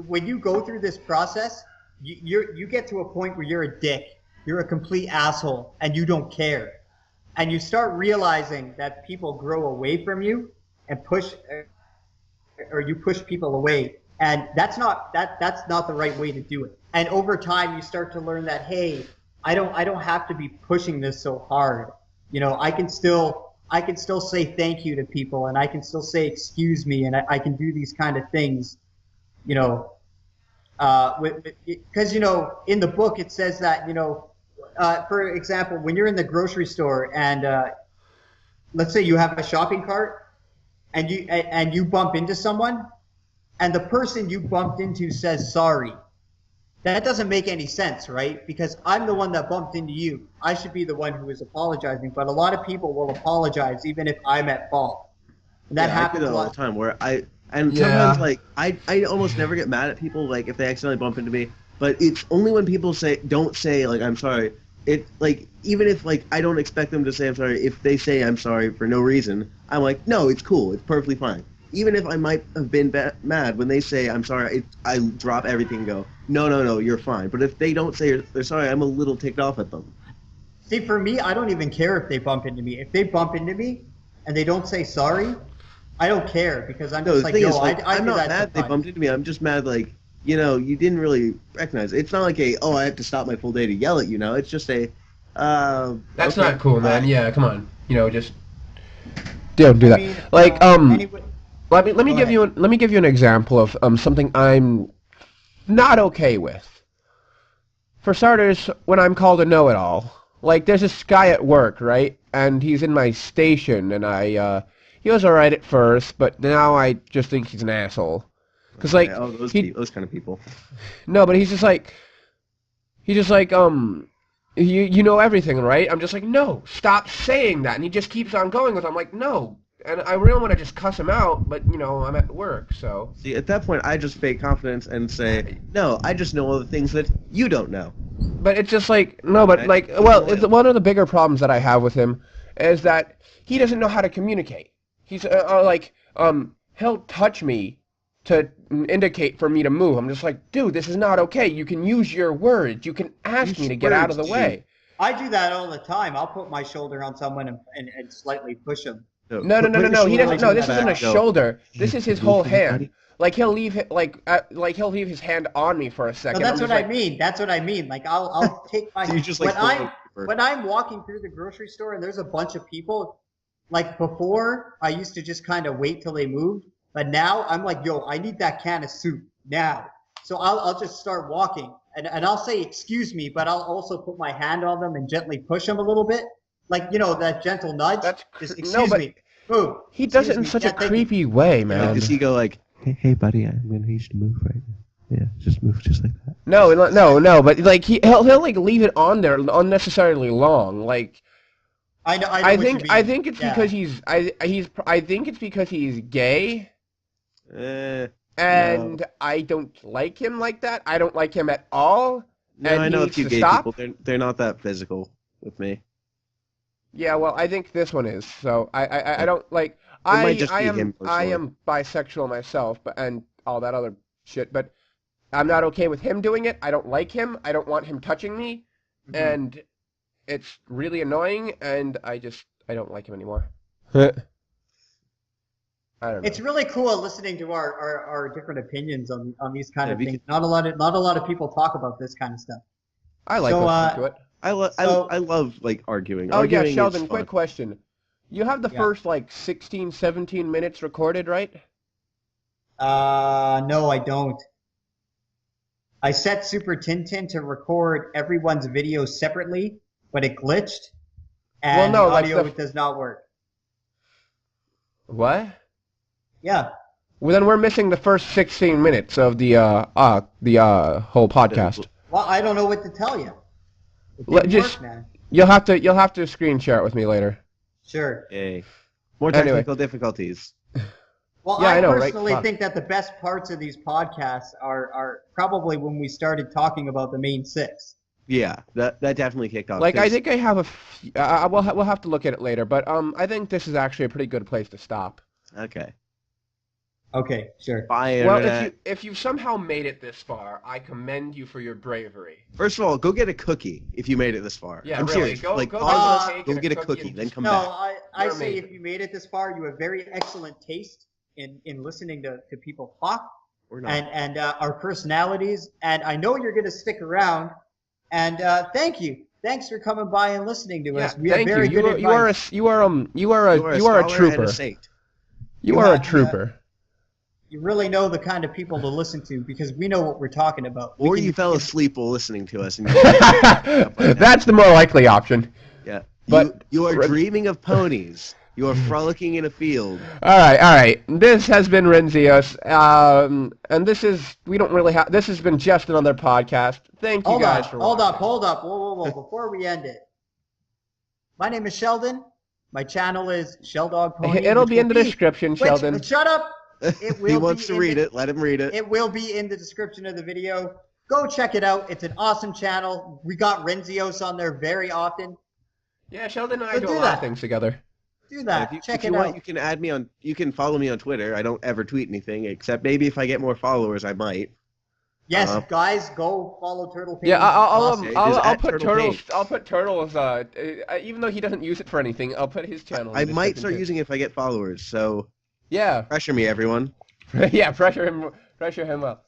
When you go through this process, you get to a point where you're a dick. You're a complete asshole, and you don't care. And you start realizing that people grow away from you and push, or you push people away. And that's not the right way to do it. And over time, you start to learn that, hey, I don't have to be pushing this so hard. I can still say thank you to people, and I can still say excuse me, and I can do these kind of things, because in the book it says that for example, when you're in the grocery store and let's say you have a shopping cart and you bump into someone, and the person you bumped into says sorry, That doesn't make any sense, right? Because I'm the one that bumped into you. I should be the one who is apologizing, but a lot of people will apologize even if I'm at fault. And that I happens do that a all lot. the time. Where and Yeah. sometimes like I almost never get mad at people like if they accidentally bump into me. But it's only when people don't say like I'm sorry. It like even if like I don't expect them to say I'm sorry. If they say I'm sorry for no reason, I'm like no, it's cool. It's perfectly fine. Even if I might have been mad when they say I'm sorry, I drop everything and go no, you're fine. But if they don't say they're sorry, I'm a little ticked off at them. See, for me, I don't even care if they bump into me. If they bump into me and they don't say sorry, I don't care because I'm No, just the like, thing yo, is, like, I I'm do not that mad they sometimes. bumped into me. I'm just mad, like, you didn't really recognize it. It's not like I have to stop my full day to yell at you now. It's just That's okay, not cool, man. bye. Yeah, come on. Just don't do I that. mean, Like, anyway, let me Go give ahead. you let me give you an example of something I'm not okay with. For starters, when I'm called a know-it-all, like there's this guy at work, right? And he's in my station, and he was alright at first, but now I just think he's an asshole. Cause like Yeah, those kind of people. no, but he's just like you know everything, right? I'm just like no, stop saying that, and he just keeps on going with. I'm like no, and I really want to just cuss him out, but I'm at work, so. See, at that point, I just fake confidence and say, no, I just know all the things that you don't know. But it's just like no, but Right. like one of the bigger problems that I have with him is that he doesn't know how to communicate. He's like he'll touch me to indicate for me to move. I'm just like, dude, this is not okay. You can use your words. You can ask me to get out of the Words, way. I do that all the time. I'll put my shoulder on someone and slightly push them. So, No. put your He shoulder doesn't. on No, this the isn't a back, go, shoulder. This is his "Can you whole feel it, hand. buddy?" Like he'll leave his hand on me for a No, second. that's I'm what just I mean. That's what I mean. Like I'll take my So you just, like, when throw I'm it over. when I'm walking through the grocery store and there's a bunch of people. Like before, I used to just kind of wait till they moved, but now I'm like, yo, I need that can of soup now. So I'll just start walking and I'll say excuse me, but I'll also put my hand on them and gently push them a little bit, like that gentle nudge. That's Just no, excuse but me. Move. he does it Excuse in me. such Yeah, a thank you. creepy way, man. Like, does he go like, Hey, buddy, I'm gonna need you to move right now. Yeah, just move just like that. No, but like he'll like leave it on there unnecessarily long. Like I know. I what you think mean. it's Yeah. because I think it's because he's gay, no, and I don't like him like that. I don't like him at all. And I he know a needs few to gay stop. people. They're not that physical with me. Yeah, well, I think this one is. So I don't like. might just I be am him I personally. am bisexual myself, but and all that other shit. But I'm not okay with him doing it. I don't like him. I don't want him touching me, Mhm. and it's really annoying. And I don't like him anymore. I don't know. It's really cool listening to our different opinions on these kind Yeah, of we things. Not a lot of people talk about this kind of stuff. I like so, listening to it. I love like arguing. Oh yeah, Arguing is Sheldon, fun. quick question. You have the Yeah. first like 16, 17 minutes recorded, right? No, I don't. I set Super Tintin to record everyone's videos separately, but it glitched, and no, the like audio the- does not work. What? Yeah. Well, then we're missing the first 16 minutes of the whole podcast. Well, I don't know what to tell you. It Let- didn't just- work, man. You'll have to screen share it with me later. Sure. Yay. More Anyway. technical difficulties. Well, Yeah, I I know, right? personally Fuck. think that the best parts of these podcasts are probably when we started talking about the main six. Yeah, that definitely kicked off. Like I 'cause- think I have we'll have to look at it later, but I think this is actually a pretty good place to stop. Okay. Okay, sure. Bye, Well, internet. if you somehow made it this far, I commend you for your bravery. First of all, go get a cookie if you made it this far. Yeah, I'm really. serious. Go like, get pause a this, cake go and get a cookie cookie, and then just- come No, back. I You're say amazing. if you made it this far, you have very excellent taste in listening to people talk Or not. and our personalities. And I know you're going to stick around. And thank you. Thanks for coming by and listening to Yeah, us. We have thank very you. good You are advice. you are a scholar trooper. and a saint. You You are a have- trooper. You really know the kind of people to listen to because we know what we're talking about. We Or can- you fell asleep while listening to us. And That's the more likely option. yeah. But- you are dreaming of ponies You are frolicking in a field. All right. This has been Renzios, and we don't really have. This has been just another podcast. Thank you guys for watching. Hold up. Whoa. Before we end it, my name is Sheldon. My channel is Sheldog Pony. It'll be in the description, Sheldon. Shut up. It will He wants to read it. Let him read it. It will be in the description of the video. Go check it out. It's an awesome channel. We got Renzios on there very often. Yeah, Sheldon and I So do do a lot that. of things together. Do that. If you want, you can add me on. You can follow me on Twitter. I don't ever tweet anything, except maybe if I get more followers, I might. Yes, guys, go follow Turtle Page. Yeah, I'll at put Turtle Turtles. Page. I'll put Turtles. Even though he doesn't use it for anything, I'll put his channel. I in the might description, start too. using it if I get followers. So Yeah. pressure me, everyone. Yeah, pressure him up.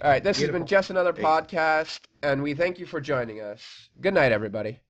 All right, this has been Beautiful. just another Hey. podcast, and we thank you for joining us. Good night, everybody.